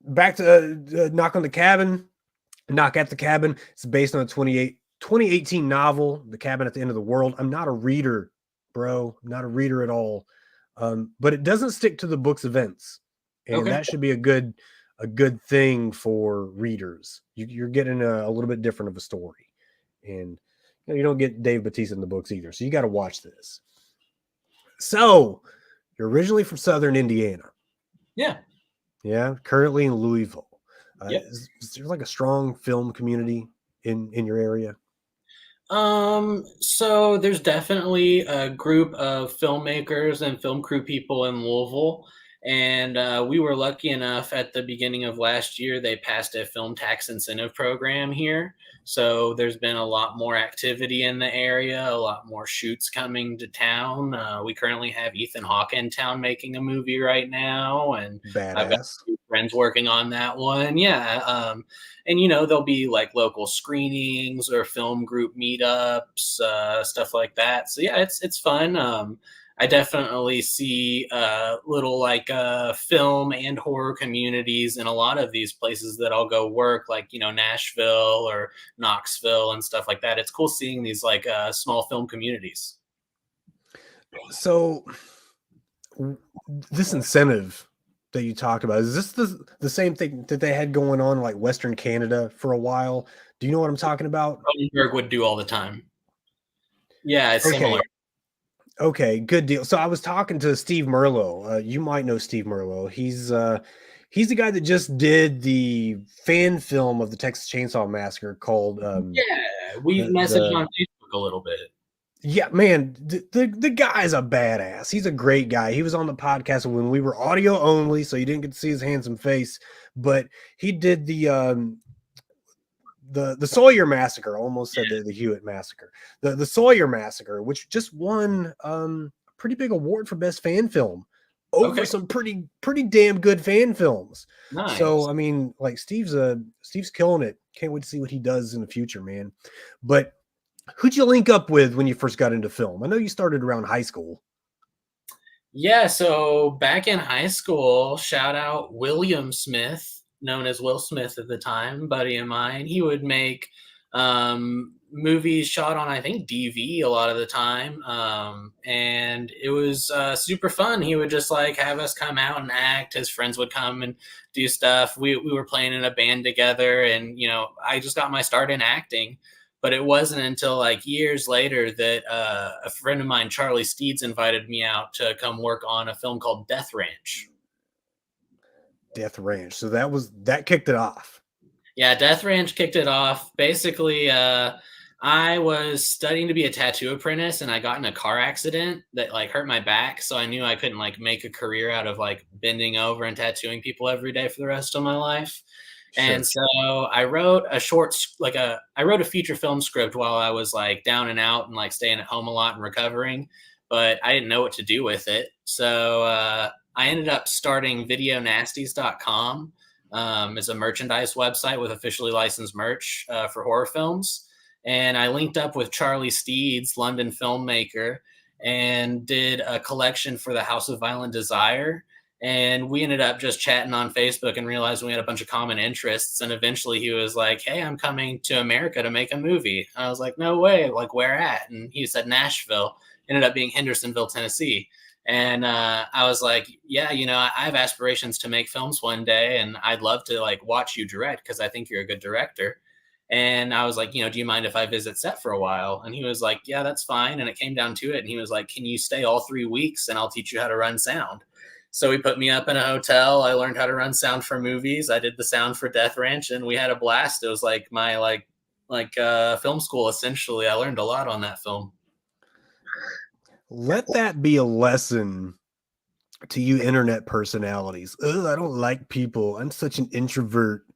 back to Knock on the Cabin. Knock at the Cabin. It's based on a 2018 novel, The Cabin at the End of the World. I'm not a reader, bro. I'm not a reader at all. But it doesn't stick to the book's events, and Okay. that should be a good thing for readers. You're getting a little bit different of a story, and you don't get Dave Bautista in the books either. So you got to watch this. So you're originally from Southern Indiana, Yeah. yeah. Currently in Louisville. Yep. Is there like a strong film community in your area? So there's definitely a group of filmmakers and film crew people in Louisville. And we were lucky enough at the beginning of last year, they passed a film tax incentive program here. So there's been a lot more activity in the area, a lot more shoots coming to town. We currently have Ethan Hawke in town making a movie right now. And I've got Badass. friends working on that one. Yeah. And there'll be like local screenings or film group meetups, stuff like that. So yeah, it's fun. I definitely see little like film and horror communities in a lot of these places that I'll go work, like Nashville or Knoxville and stuff like that. It's cool seeing these like small film communities. So this incentive that you talked about, is this the same thing that they had going on like Western Canada for a while? Do you know what I'm talking about? Cronenberg would do all the time. Yeah, it's Okay. similar. Okay, good deal. So I was talking to Steve Merlo. You might know Steve Merlo. He's the guy that just did the fan film of the Texas Chainsaw Massacre called Yeah, we've messaged the on Facebook a little bit. yeah, man, the guy's a badass. He's a great guy. He was on the podcast when we were audio only, so you didn't get to see his handsome face, but he did the Sawyer massacre. I almost said the Hewitt massacre. The Sawyer massacre, which just won a pretty big award for best fan film over Okay, some pretty damn good fan films. So nice. I mean, like Steve's killing it. Can't wait to see what he does in the future, man. But who'd you link up with when you first got into film? I know you started around high school. Yeah, so back in high school, shout out William Smith, known as Will Smith at the time, buddy of mine. He would make movies shot on, I think, DV a lot of the time. And it was super fun. He would just like have us come out and act. His friends would come and do stuff. We were playing in a band together, and, I just got my start in acting. But it wasn't until like years later that a friend of mine, Charlie Steeds, invited me out to come work on a film called Death Ranch. Death Ranch. So that kicked it off. Yeah, Death Ranch kicked it off. Basically, I was studying to be a tattoo apprentice, and I got in a car accident that like hurt my back. So I knew I couldn't like make a career out of like bending over and tattooing people every day for the rest of my life. Sure. And so I wrote I wrote a feature film script while I was like down and out and like staying at home a lot and recovering, but I didn't know what to do with it. So I ended up starting videonasties.com. It's a merchandise website with officially licensed merch for horror films. And I linked up with Charlie Steeds, London filmmaker, and did a collection for the House of Violent Desire. And we ended up just chatting on Facebook and realized we had a bunch of common interests. And eventually he was like, "Hey, I'm coming to America to make a movie." I was like, "No way. Like, where at?" And he said Nashville. Ended up being Hendersonville, Tennessee. And I was like, "Yeah, I have aspirations to make films one day, and I'd love to like watch you direct because I think you're a good director." And I was like, "Do you mind if I visit set for a while?" And he was like, "Yeah, that's fine." And it came down to it. And he was like, "Can you stay all 3 weeks and I'll teach you how to run sound?" So he put me up in a hotel. I learned how to run sound for movies. I did the sound for Death Ranch, and we had a blast. It was like my film school essentially. I learned a lot on that film. Let that be a lesson to you internet personalities. Ugh, I don't like people. I'm such an introvert.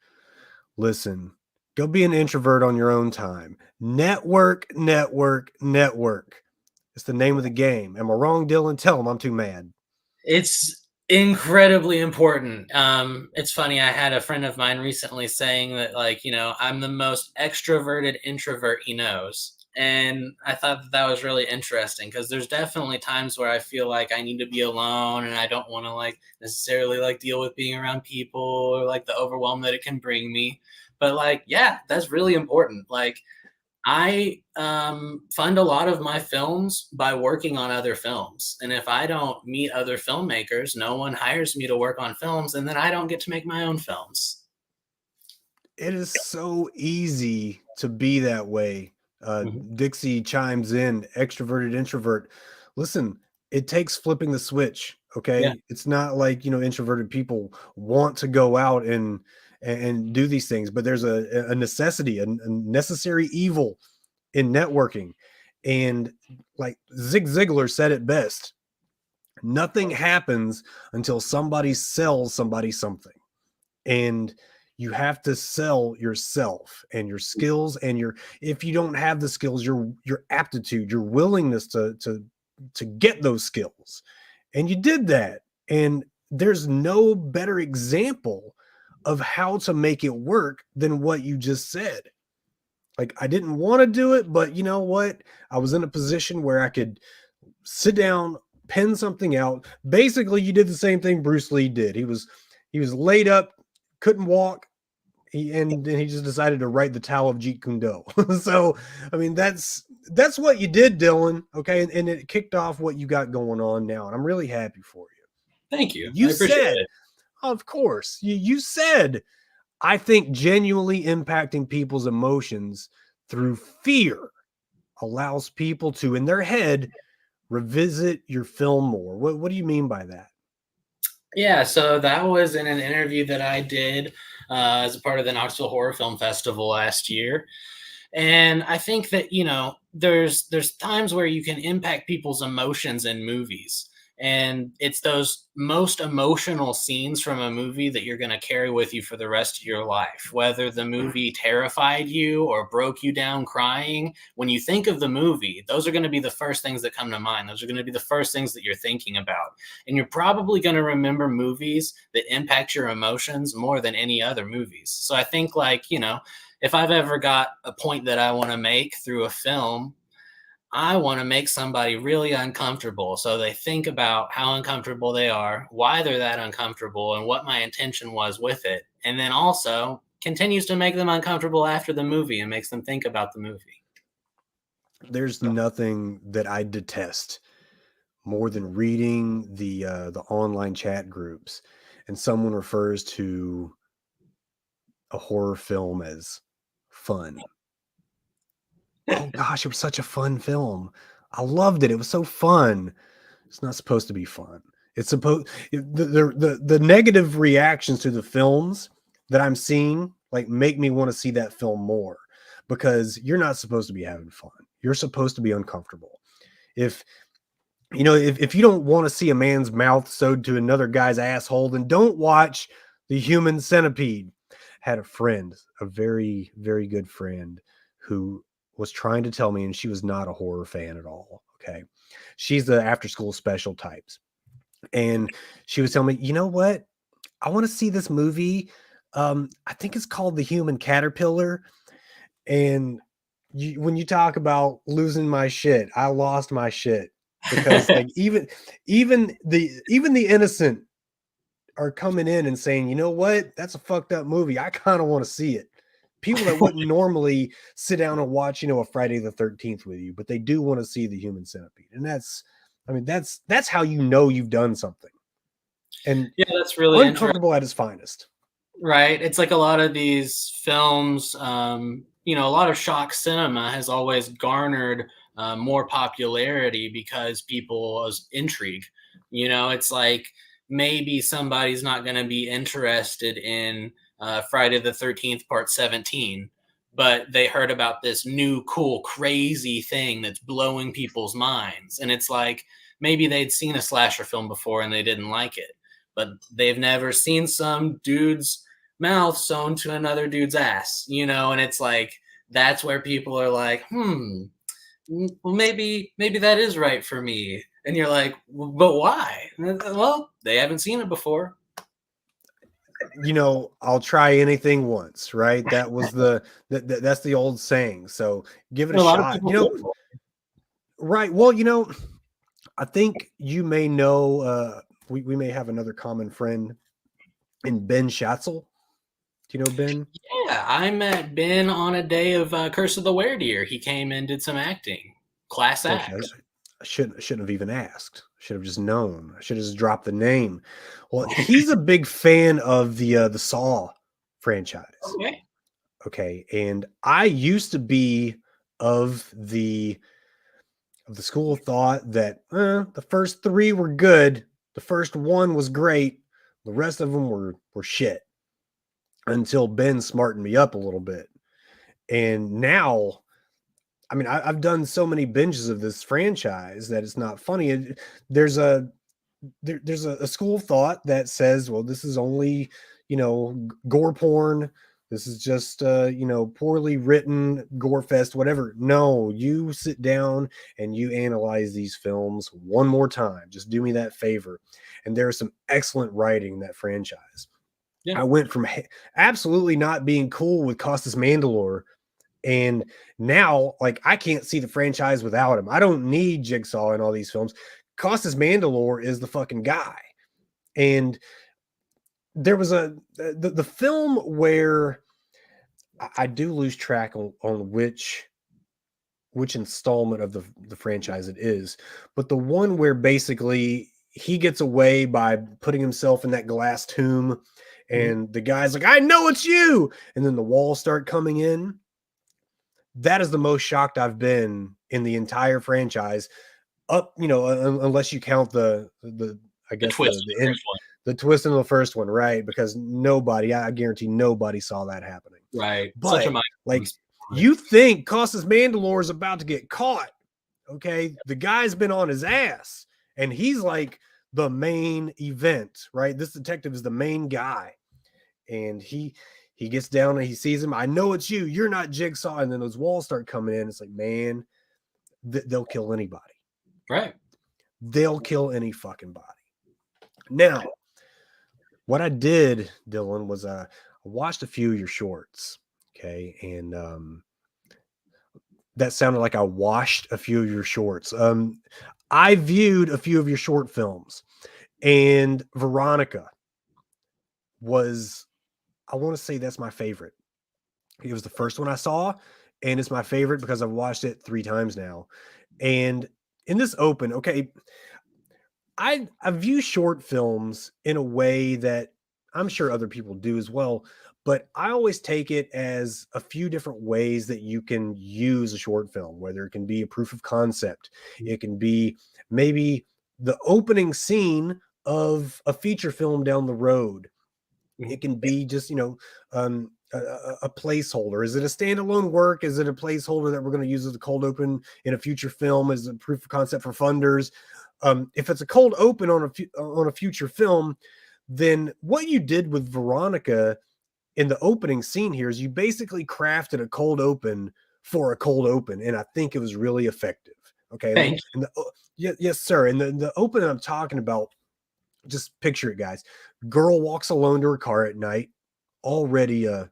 Listen, go be an introvert on your own time. Network, network, network. It's the name of the game. Am I wrong, Dylan? Tell him I'm too mad. It's incredibly important. It's funny. I had a friend of mine recently saying that, like, I'm the most extroverted introvert he knows. And I thought that was really interesting because there's definitely times where I feel like I need to be alone and I don't want to like necessarily like deal with being around people or like the overwhelm that it can bring me. But like, yeah, that's really important. Like, I fund a lot of my films by working on other films. And if I don't meet other filmmakers, no one hires me to work on films, and then I don't get to make my own films. It is so easy to be that way. Mhm. Dixie chimes in, extroverted, introvert. Listen, it takes flipping the switch. Yeah. Okay. It's not like, introverted people want to go out and do these things, but there's a necessity, a necessary evil in networking. And like Zig Ziglar said it best, nothing happens until somebody sells somebody something. And you have to sell yourself and your skills and if you don't have the skills, your aptitude, your willingness to get those skills. And you did that. And there's no better example of how to make it work than what you just said. Like, I didn't want to do it, but you know what? I was in a position where I could sit down, pen something out. Basically, you did the same thing Bruce Lee did. He was laid up, couldn't walk, and then he just decided to write the Tao of Jeet Kune Do. So, I mean, that's what you did, Dylan. Okay, and it kicked off what you got going on now, and I'm really happy for you. Thank you. You I appreciate said, it. of course, you said, I think genuinely impacting people's emotions through fear allows people to, in their head, revisit your film more. What do you mean by that? Yeah, so that was in an interview that I did as a part of the Knoxville Horror Film Festival last year. And I think that, there's times where you can impact people's emotions in movies. And it's those most emotional scenes from a movie that you're going to carry with you for the rest of your life. Whether the movie terrified you or broke you down crying, when you think of the movie, those are going to be the first things that come to mind. Those are going to be the first things that you're thinking about. And you're probably going to remember movies that impact your emotions more than any other movies. So I think, like, if I've ever got a point that I want to make through a film, I want to make somebody really uncomfortable. So they think about how uncomfortable they are, why they're that uncomfortable, and what my intention was with it. And then also continues to make them uncomfortable after the movie and makes them think about the movie. There's nothing that I detest more than reading the online chat groups and someone refers to a horror film as fun. Oh gosh, it was such a fun film. I loved it. It was so fun. It's not supposed to be fun. It's supposed the negative reactions to the films that I'm seeing like make me want to see that film more because you're not supposed to be having fun. You're supposed to be uncomfortable. If if you don't want to see a man's mouth sewed to another guy's asshole, then don't watch The Human Centipede. Had a friend, a very, very good friend, who was trying to tell me, and she was not a horror fan at all. Okay. She's the after school special types. And she was telling me, you know what? I want to see this movie. I think it's called The Human Caterpillar. And when you talk about losing my shit, I lost my shit because like even the innocent are coming in and saying, you know what, that's a fucked up movie. I kind of want to see it. People that wouldn't normally sit down and watch, a Friday the 13th with you, but they do want to see the Human Centipede. And that's how you've done something. And yeah, that's really uncomfortable at its finest. Right. It's like a lot of these films, a lot of shock cinema has always garnered more popularity because people's intrigue. It's like maybe somebody's not going to be interested in Friday the 13th, part 17, but they heard about this new, cool, crazy thing that's blowing people's minds. And it's like maybe they'd seen a slasher film before and they didn't like it, but they've never seen some dude's mouth sewn to another dude's ass, and it's like that's where people are like, well, maybe that is right for me. And you're like, but why? Well, they haven't seen it before. I'll try anything once, right? That was that's the old saying. So give it a shot. Right. Well, I think you may know we may have another common friend in Ben Schatzel. Do you know Ben? Yeah, I met Ben on a day of Curse of the Werewolf. He came and did some acting. Class act. I shouldn't have even asked. I should have just known. I should have just dropped the name. Well, he's a big fan of the Saw franchise. Okay, and I used to be of the school of thought that the first 3 were good, the first 1 was great, the rest of them were shit. Until Ben smartened me up a little bit. And now, I've done so many binges of this franchise that it's not funny. There's a school of thought that says, well, this is only, gore porn. This is just, poorly written gore fest, whatever. No, you sit down and you analyze these films one more time. Just do me that favor. And there's some excellent writing in that franchise. Yeah. I went from absolutely not being cool with Costas Mandylor, and now, like, I can't see the franchise without him. I don't need Jigsaw in all these films. Costas Mandylor is the fucking guy. And there was the film where I do lose track on which installment of the franchise it is, but the one where basically he gets away by putting himself in that glass tomb. And the guy's like, I know it's you. And then the walls start coming in. That is the most shocked I've been in the entire franchise. Unless you count the twist in the first one, right? Because I guarantee nobody saw that happening. Right. But you think Costas Mandylor is about to get caught. Okay. The guy's been on his ass and he's like the main event, right? This detective is the main guy. And he gets down and he sees him. I know it's you. You're not Jigsaw. And then those walls start coming in. It's like, man, they'll kill anybody. Right. They'll kill any fucking body. Now, what I did, Dylan, was I watched a few of your shorts. Okay. And that sounded like I watched a few of your shorts. I viewed a few of your short films, and Veronica was, I want to say that's my favorite. It was the first one I saw, and it's my favorite because I've watched it 3 times now. And in this open, okay, I view short films in a way that I'm sure other people do as well, but I always take it as a few different ways that you can use a short film, whether it can be a proof of concept. It can be maybe the opening scene of a feature film down the road. It can be just, a placeholder. Is it a standalone work? Is it a placeholder that we're going to use as a cold open in a future film as a proof of concept for funders? If it's a cold open on a future film, then what you did with Veronica in the opening scene here is you basically crafted a cold open for a cold open, and I think it was really effective. Okay, yes, sir. And the open I'm talking about, just picture it, guys. Girl walks alone to her car at night, already an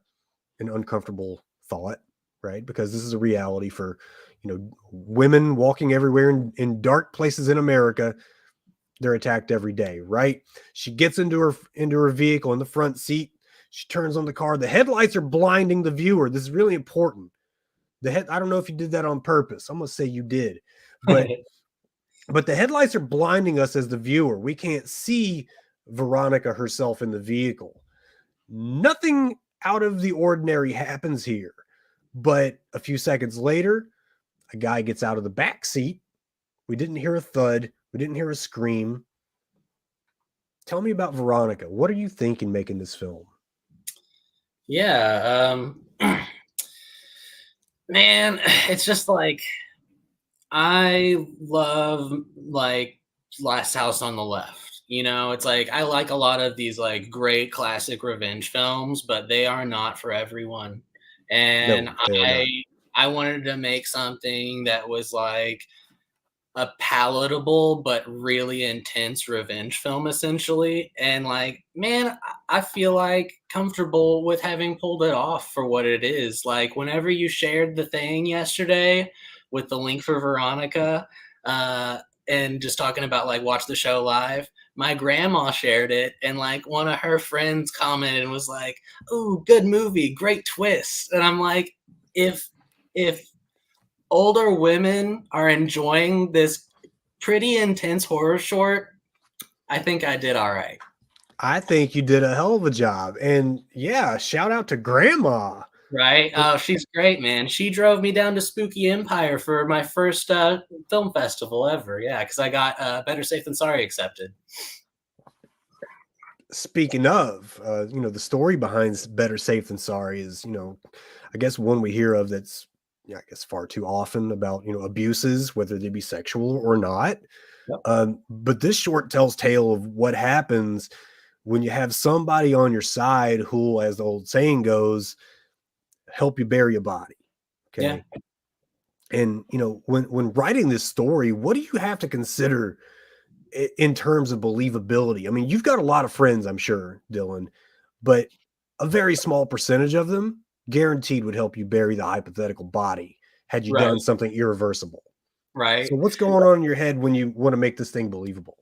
uncomfortable thought, right? Because this is a reality for, women walking everywhere in dark places in America. they're attacked every day, right? She gets into her vehicle in the front seat. She turns on the car. The headlights are blinding the viewer. This is really important. I don't know if you did that on purpose. I'm gonna say you did, but the headlights are blinding us as the viewer. We can't see Veronica herself in the vehicle. Nothing out of the ordinary happens here. But a few seconds later, a guy gets out of the back seat. We didn't hear a thud. We didn't hear a scream. Tell me about Veronica. What are you thinking making this film? Yeah, man, it's just like I love like Last House on the Left. You know, it's like I like a lot of these like great classic revenge films, but they are not for everyone. And No, they are I not. I wanted to make something that was like a palatable but really intense revenge film essentially, and like man, I feel like comfortable with having pulled it off for what it is. Like whenever you shared the thing yesterday with the link for Veronica, uh and just talking about like watch the show live, my grandma shared it, and like one of her friends commented and was like, "Ooh, good movie, great twist." And I'm like, if older women are enjoying this pretty intense horror short, I think I did all right. I think you did a hell of a job. And yeah, shout out to Grandma. Right? Oh, she's great, man. She drove me down to Spooky Empire for my first film festival ever. Yeah, because I got Better Safe Than Sorry accepted. Speaking of, the story behind Better Safe Than Sorry is, I guess one we hear of that's, yeah, I guess far too often about, abuses, whether they be sexual or not. Yep. But this short tells tale of what happens when you have somebody on your side who, as the old saying goes, help you bury a body. Yeah. Okay. And, when writing this story, what do you have to consider in terms of believability? I mean, you've got a lot of friends, I'm sure, Dylan, but a very small percentage of them guaranteed would help you bury the hypothetical body had you Right. done something irreversible. Right. So what's going on in your head when you want to make this thing believable?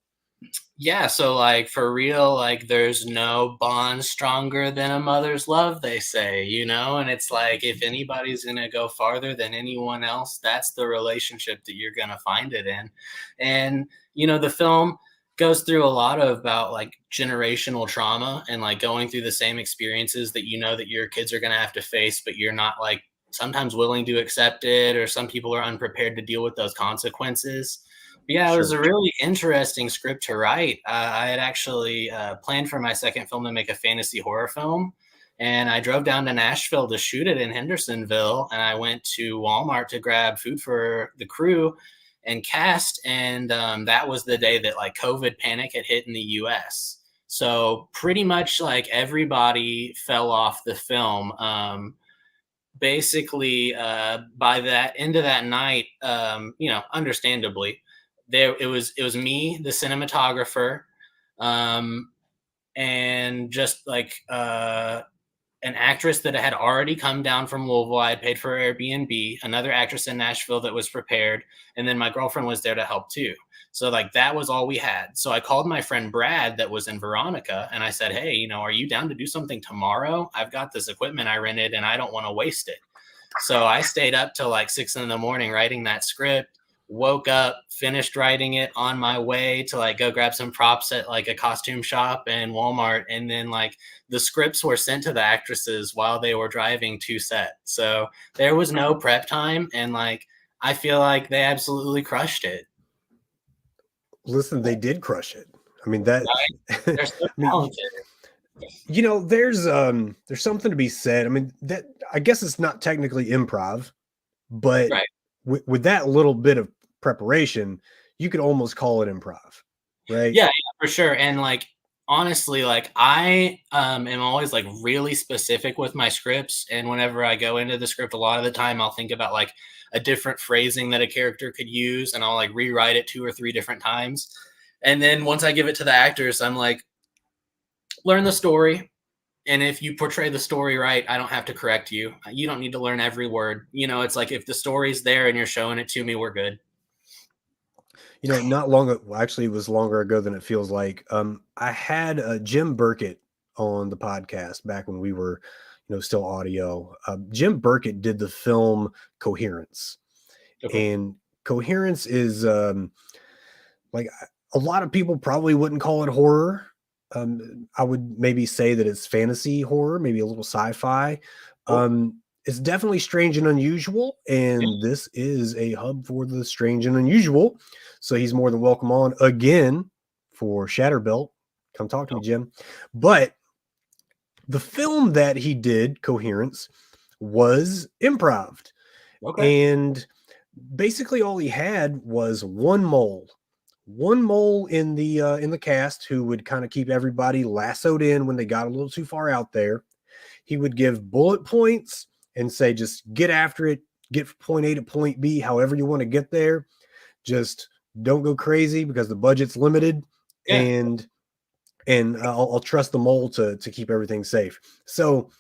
Yeah, so like for real, like there's no bond stronger than a mother's love, they say, you know? And it's like if anybody's gonna go farther than anyone else, that's the relationship that you're gonna find it in. And the film goes through a lot of about like generational trauma and like going through the same experiences that that your kids are gonna have to face, but you're not like sometimes willing to accept it, or some people are unprepared to deal with those consequences. Yeah, it was Sure. a really interesting script to write. I had actually planned for my second film to make a fantasy horror film, and I drove down to Nashville to shoot it in Hendersonville. And I went to Walmart to grab food for the crew and cast. And that was the day that like COVID panic had hit in the U.S. So pretty much like everybody fell off the film. Basically, by that end of that night, understandably it was me, the cinematographer, um, and just like an actress that had already come down from Louisville. I had paid for Airbnb, another actress in Nashville that was prepared, and then my girlfriend was there to help too. So like that was all we had. So I called my friend Brad that was in Veronica, and I said, "Hey, are you down to do something tomorrow? I've got this equipment I rented and I don't want to waste it." So I stayed up till like 6 in the morning writing that script, woke up, finished writing it on my way to like go grab some props at like a costume shop and Walmart. And then like the scripts were sent to the actresses while they were driving to set. So there was no prep time. And like, I feel like they absolutely crushed it. Listen, they did crush it. I mean, that, Right? They're so I mean, talented. there's something to be said. I mean, that I guess it's not technically improv, but Right. with that little bit of preparation, you could almost call it improv, right? Yeah, for sure. And like honestly, like I am always like really specific with my scripts. And whenever I go into the script, a lot of the time I'll think about like a different phrasing that a character could use, and I'll like rewrite it 2 or 3 different times. And then once I give it to the actors, I'm like, learn the story. And if you portray the story right, I don't have to correct you. You don't need to learn every word. It's like if the story's there and you're showing it to me, we're good. Not long ago, well, actually, it was longer ago than it feels like. I had Jim Burkett on the podcast back when we were, still audio. Jim Burkett did the film Coherence, Okay. and Coherence is like a lot of people probably wouldn't call it horror. I would maybe say that it's fantasy horror, maybe a little sci-fi. Cool. It's definitely strange and unusual, and this is a hub for the strange and unusual. So he's more than welcome on again for Shatterbelt. Come talk to me, Jim. But the film that he did, Coherence, was improv. Okay. And basically all he had was one mole in the cast who would kind of keep everybody lassoed in when they got a little too far out there. He would give bullet points and say, just get after it, get from point A to point B, however you want to get there. Just don't go crazy because the budget's limited. Yeah. And I'll trust the mole to keep everything safe. So,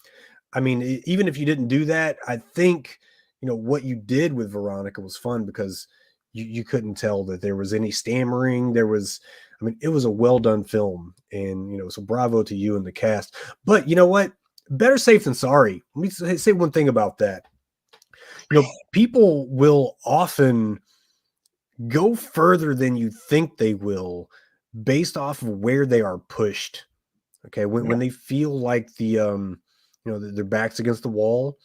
I mean, even if you didn't do that, I think, what you did with Veronica was fun because you couldn't tell that there was any stammering. It was a well done film. And, so bravo to you and the cast. But you know what? Better safe than sorry. Let me say one thing about that. People will often go further than you think they will based off of where they are pushed. Okay. When they feel like their back's against the wall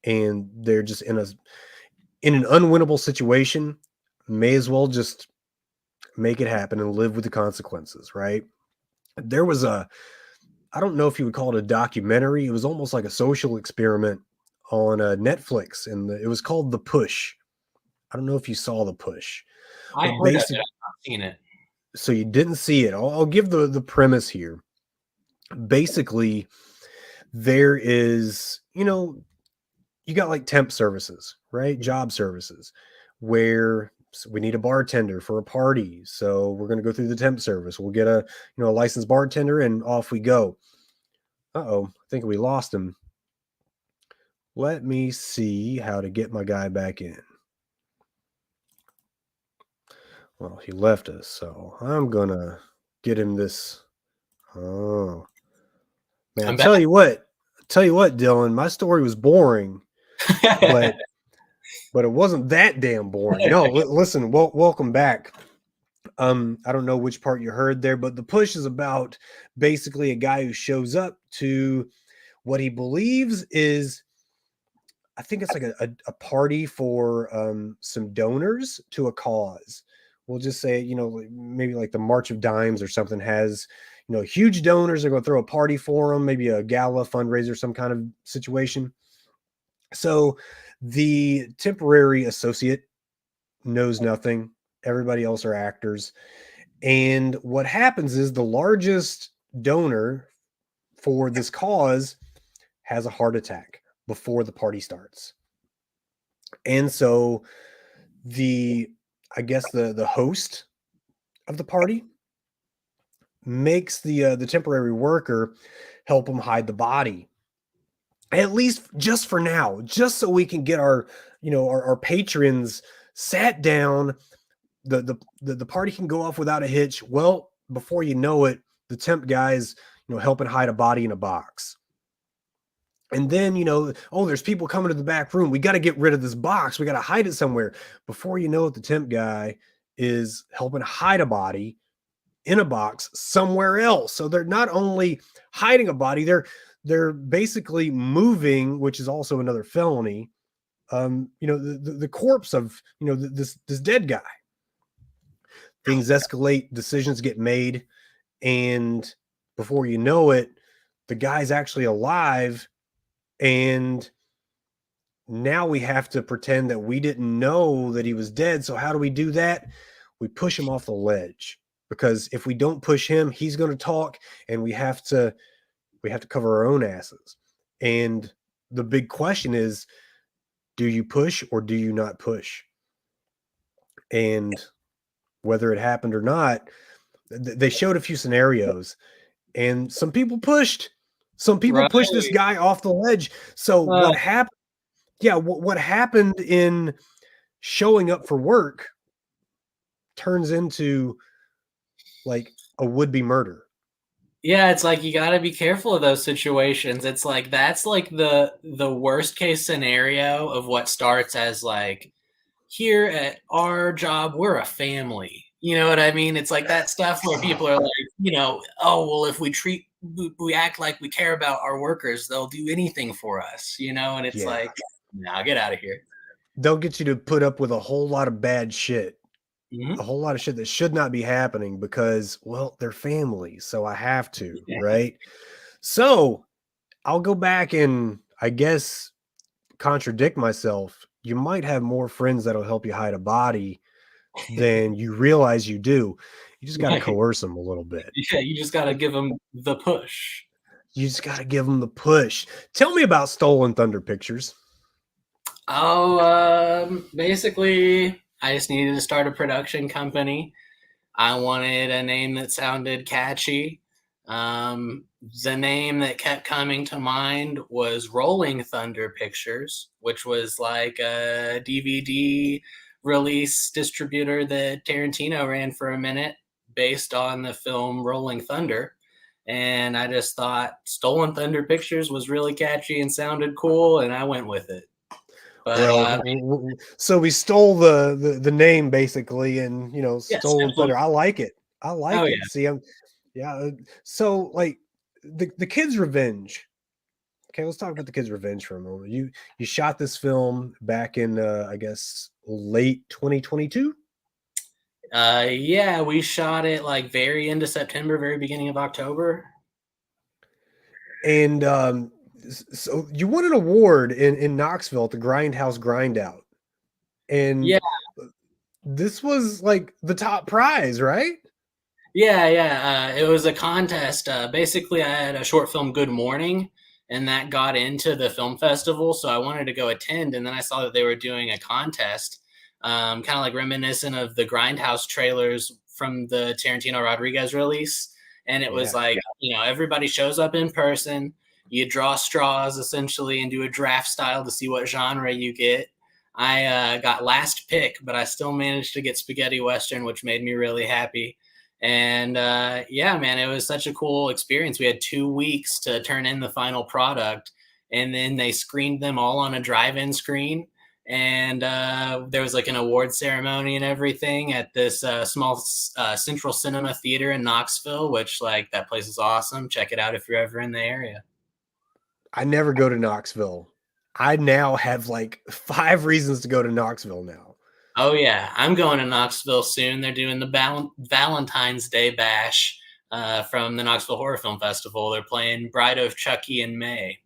and they're just in an unwinnable situation, may as well just make it happen and live with the consequences. Right. There was I don't know if you would call it a documentary. It was almost like a social experiment on Netflix, and it was called The Push. I don't know if you saw The Push. I heard of it. I've not seen it. So you didn't see it. I'll give the premise here. Basically, there is, you got like temp services, right? Job services, where we need a bartender for a party. So we're going to go through the temp service. We'll get a licensed bartender and off we go. Uh-oh, I think we lost him. Let me see how to get my guy back in. Well, he left us, so I'm going to get him this. Oh, man, tell you what, Dylan, my story was boring, but it wasn't that damn boring. No, listen, welcome back. I don't know which part you heard there, but The Push is about basically a guy who shows up to what he believes is, I think it's like a party for some donors to a cause. We'll just say, maybe like the March of Dimes or something has, huge donors are going to throw a party for them, maybe a gala fundraiser, some kind of situation. So the temporary associate knows nothing. Everybody else are actors. And what happens is the largest donor for this cause has a heart attack before the party starts. And so I guess the host of the party makes the temporary worker help him hide the body, at least just for now, just so we can get our patrons sat down. The party can go off without a hitch. Well, before you know it, the temp guy's helping hide a body in a box. And then, there's people coming to the back room. We got to get rid of this box. We got to hide it somewhere. Before you know it, the temp guy is helping hide a body in a box somewhere else. So they're not only hiding a body, they're basically moving, which is also another felony. The corpse of, this dead guy. Things escalate, decisions get made. And before you know it, the guy's actually alive. And now we have to pretend that we didn't know that he was dead. So how do we do that? We push him off the ledge, because if we don't push him, he's going to talk, and we have to cover our own asses. And the big question is, do you push or do you not push? And whether it happened or not, they showed a few scenarios, and some people pushed. Some people pushed this guy off the ledge. So what happened? Yeah, what happened in showing up for work turns into like a would-be murder. Yeah, it's like you got to be careful of those situations. It's like that's like the worst case scenario of what starts as like here at our job we're a family. You know what I mean? It's like that stuff where people are like, oh well, if we act like we care about our workers, they'll do anything for us. And it's Yeah. like, now get out of here. They'll get you to put up with a whole lot of bad shit. Mhm. A whole lot of shit that should not be happening because, well, they're family, so I have to, Yeah. right? So I'll go back and I guess contradict myself. You might have more friends that'll help you hide a body than you realize you do. You just got to Right. coerce them a little bit. Yeah, you just got to give them the push. You just got to give them the push. Tell me about Stolen Thunder Pictures. Oh, basically, I just needed to start a production company. I wanted a name that sounded catchy. The name that kept coming to mind was Rolling Thunder Pictures, which was like a DVD release distributor that Tarantino ran for a minute based on the film Rolling Thunder. And I just thought Stolen Thunder Pictures was really catchy and sounded cool, and I went with it. But Well, so we stole the name basically, and yes, Stolen Thunder. I like it. I oh like yeah. it. See, so like the Kid's Revenge. Okay, let's talk about the Kid's Revenge for a moment. You shot this film back in I guess late 2022. Yeah, we shot it like very into September, very beginning of October. And so you won an award in Knoxville at the Grindhouse Grindout. And Yeah, this was like the top prize, right? yeah. It was a contest. Basically, I had a short film, Good Morning, and that got into the film festival. So I wanted to go attend, and then I saw that they were doing a contest, kind of like reminiscent of the Grindhouse trailers from the Tarantino Rodriguez release. And it was Yeah. like, everybody shows up in person. You draw straws essentially and do a draft style to see what genre you get. I got last pick, but I still managed to get spaghetti western, which made me really happy. And yeah, man, it was such a cool experience. We had 2 weeks to turn in the final product, and then they screened them all on a drive-in screen. And there was like an award ceremony and everything at this small Central Cinema Theater in Knoxville, which like that place is awesome. Check it out if you're ever in the area. I never go to Knoxville. I now have like 5 reasons to go to Knoxville now. Oh yeah, I'm going to Knoxville soon. They're doing the Valentine's Day bash from the Knoxville Horror Film Festival. They're playing Bride of Chucky in May.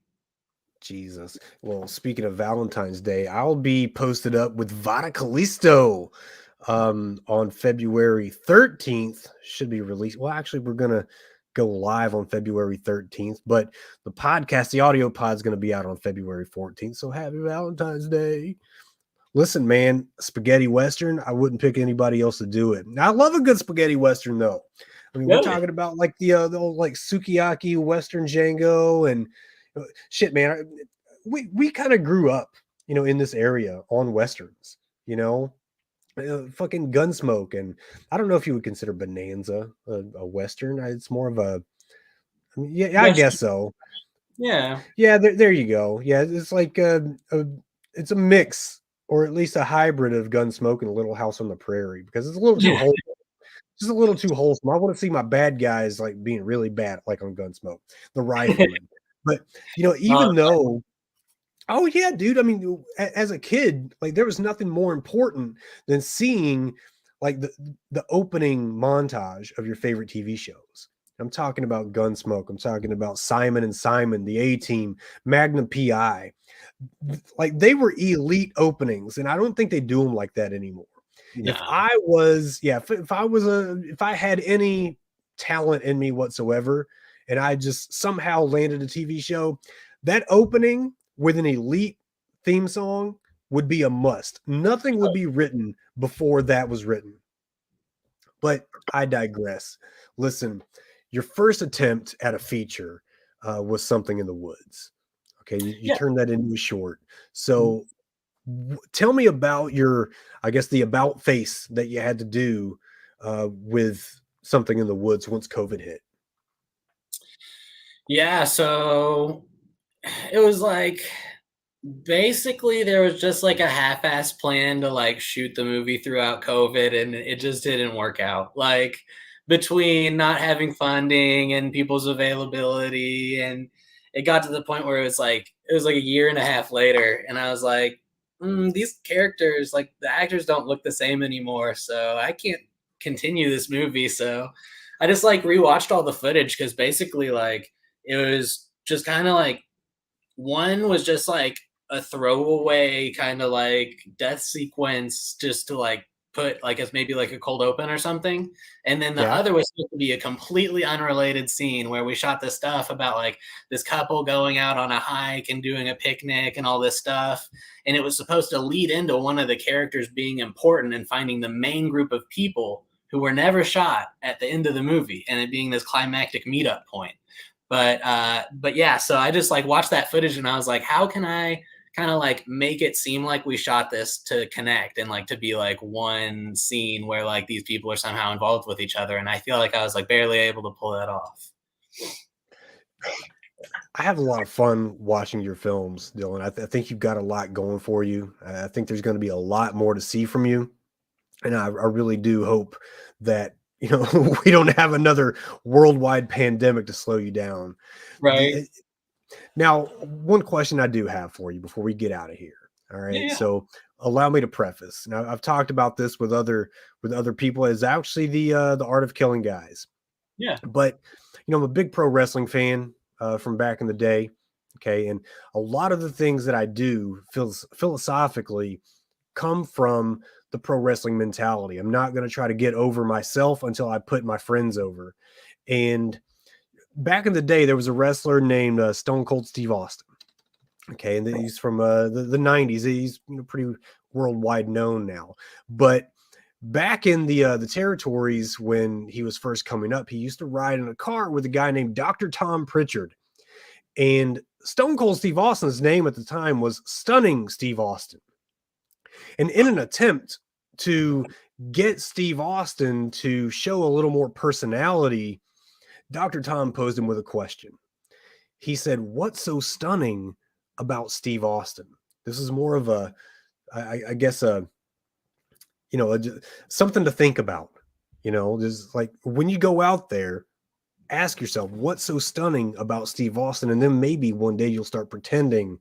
Jesus. Well, speaking of Valentine's Day, I'll be posted up with Vada Callisto on February 13th. Should be released. Well, actually, we're gonna go live on February 13th, but the podcast, the audio pod, is gonna be out on February 14th. So happy Valentine's Day. Listen, man, spaghetti western, I wouldn't pick anybody else to do it. Now, I love a good spaghetti western, though. I mean, we're talking about like the old like sukiyaki western Django and shit, man. We kind of grew up, in this area on westerns, fucking Gunsmoke, and I don't know if you would consider Bonanza a western. It's more of a, I mean, yeah, I guess so. Yeah. Yeah, there you go. Yeah, it's like it's a mix, or at least a hybrid of Gunsmoke and Little House on the Prairie, because it's a little too wholesome. Just a little too wholesome. I want to see my bad guys like being really bad, like on Gunsmoke, the rifleman. But even though, oh yeah, dude. I mean, as a kid, like there was nothing more important than seeing like the opening montage of your favorite TV shows. I'm talking about Gunsmoke. I'm talking about Simon and Simon, the A-Team, Magnum PI. Like they were elite openings, and I don't think they do them like that anymore. No. If I had any talent in me whatsoever, and I just somehow landed a TV show, that opening with an elite theme song would be a must. Nothing would be written before that was written. But I digress. Listen, your first attempt at a feature was Something in the Woods. Okay, you turned that into a short. So Tell me about your, I guess, the about face that you had to do with something in the woods once COVID hit. Yeah, so it was like basically there was just like a half-ass plan to like shoot the movie throughout COVID, and it just didn't work out. Like between not having funding and people's availability, and it got to the point where it was like a year and a half later, and I was like, these characters, like the actors don't look the same anymore, so I can't continue this movie. So I just like rewatched all the footage because basically like it was just kind of like one was just like a throwaway kind of like death sequence just to like put like as maybe like a cold open or something. And then the Yeah. other was supposed to be a completely unrelated scene where we shot this stuff about like this couple going out on a hike and doing a picnic and all this stuff. And it was supposed to lead into one of the characters being important and finding the main group of people who were never shot at the end of the movie and it being this climactic meetup point. But yeah, so I just like watched that footage and I was like, how can I kind of like make it seem like we shot this to connect and like to be like one scene where like these people are somehow involved with each other? And I feel like I was like barely able to pull that off. I have a lot of fun watching your films, Dylan. I think you've got a lot going for you. I think there's going to be a lot more to see from you. And I really do hope that, we don't have another worldwide pandemic to slow you down. Right. Now, one question I do have for you before we get out of here. All right. Yeah. So allow me to preface. Now, I've talked about this with other people. Is actually the Art of Killing guys. Yeah. But I'm a big pro wrestling fan from back in the day. Okay, and a lot of the things that I do philosophically come from the pro wrestling mentality. I'm not going to try to get over myself until I put my friends over. And back in the day, there was a wrestler named Stone Cold Steve Austin. Okay, and he's from the 90s. He's pretty worldwide known now. But back in the territories when he was first coming up, he used to ride in a car with a guy named Dr. Tom Pritchard. And Stone Cold Steve Austin's name at the time was Stunning Steve Austin. And in an attempt to get Steve Austin to show a little more personality, Dr. Tom posed him with a question. He said, "What's so stunning about Steve Austin?" This is more of a, I guess, something to think about. Just like when you go out there, ask yourself, what's so stunning about Steve Austin? And then maybe one day you'll start pretending,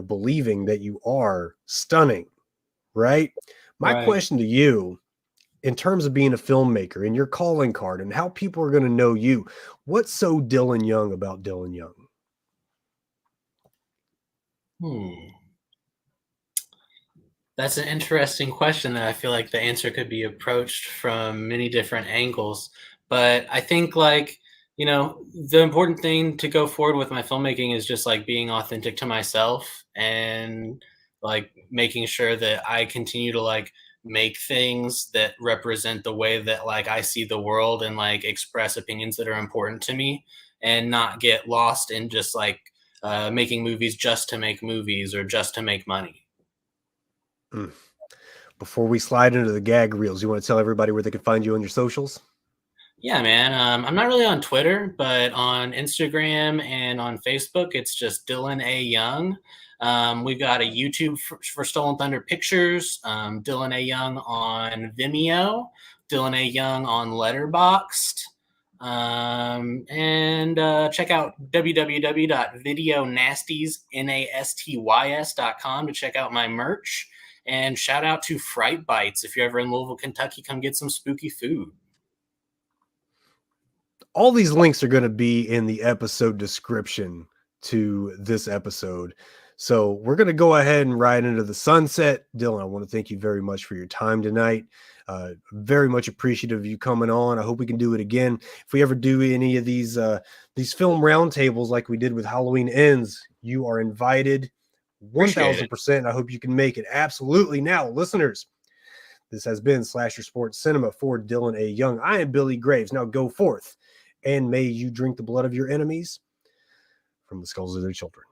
believing that you are stunning. Right? My Right. question to you, in terms of being a filmmaker and your calling card and how people are going to know you, what's so Dylan Young about Dylan Young? That's an interesting question that I feel like the answer could be approached from many different angles. But I think the important thing to go forward with my filmmaking is just like being authentic to myself and like making sure that I continue to like make things that represent the way that like I see the world and like express opinions that are important to me and not get lost in just like making movies just to make movies or just to make money. Before we slide into the gag reels, you want to tell everybody where they can find you on your socials? Yeah, man. I'm not really on Twitter, but on Instagram and on Facebook, it's just Dylan A. Young. We've got a YouTube for Stolen Thunder Pictures, Dylan A. Young on Vimeo, Dylan A. Young on Letterboxd. And check out www.videonastys.com to check out my merch. And shout out to Fright Bites. If you're ever in Louisville, Kentucky, come get some spooky food. All these links are going to be in the episode description to this episode. So we're going to go ahead and ride into the sunset. Dylan, I want to thank you very much for your time tonight. Very much appreciative of you coming on. I hope we can do it again. If we ever do any of these film roundtables like we did with Halloween Ends, you are invited 1,000%. I hope you can make it. Absolutely. Now, listeners, this has been Slasher Sports Cinema for Dylan A. Young. I am Billy Graves. Now go forth and may you drink the blood of your enemies from the skulls of their children.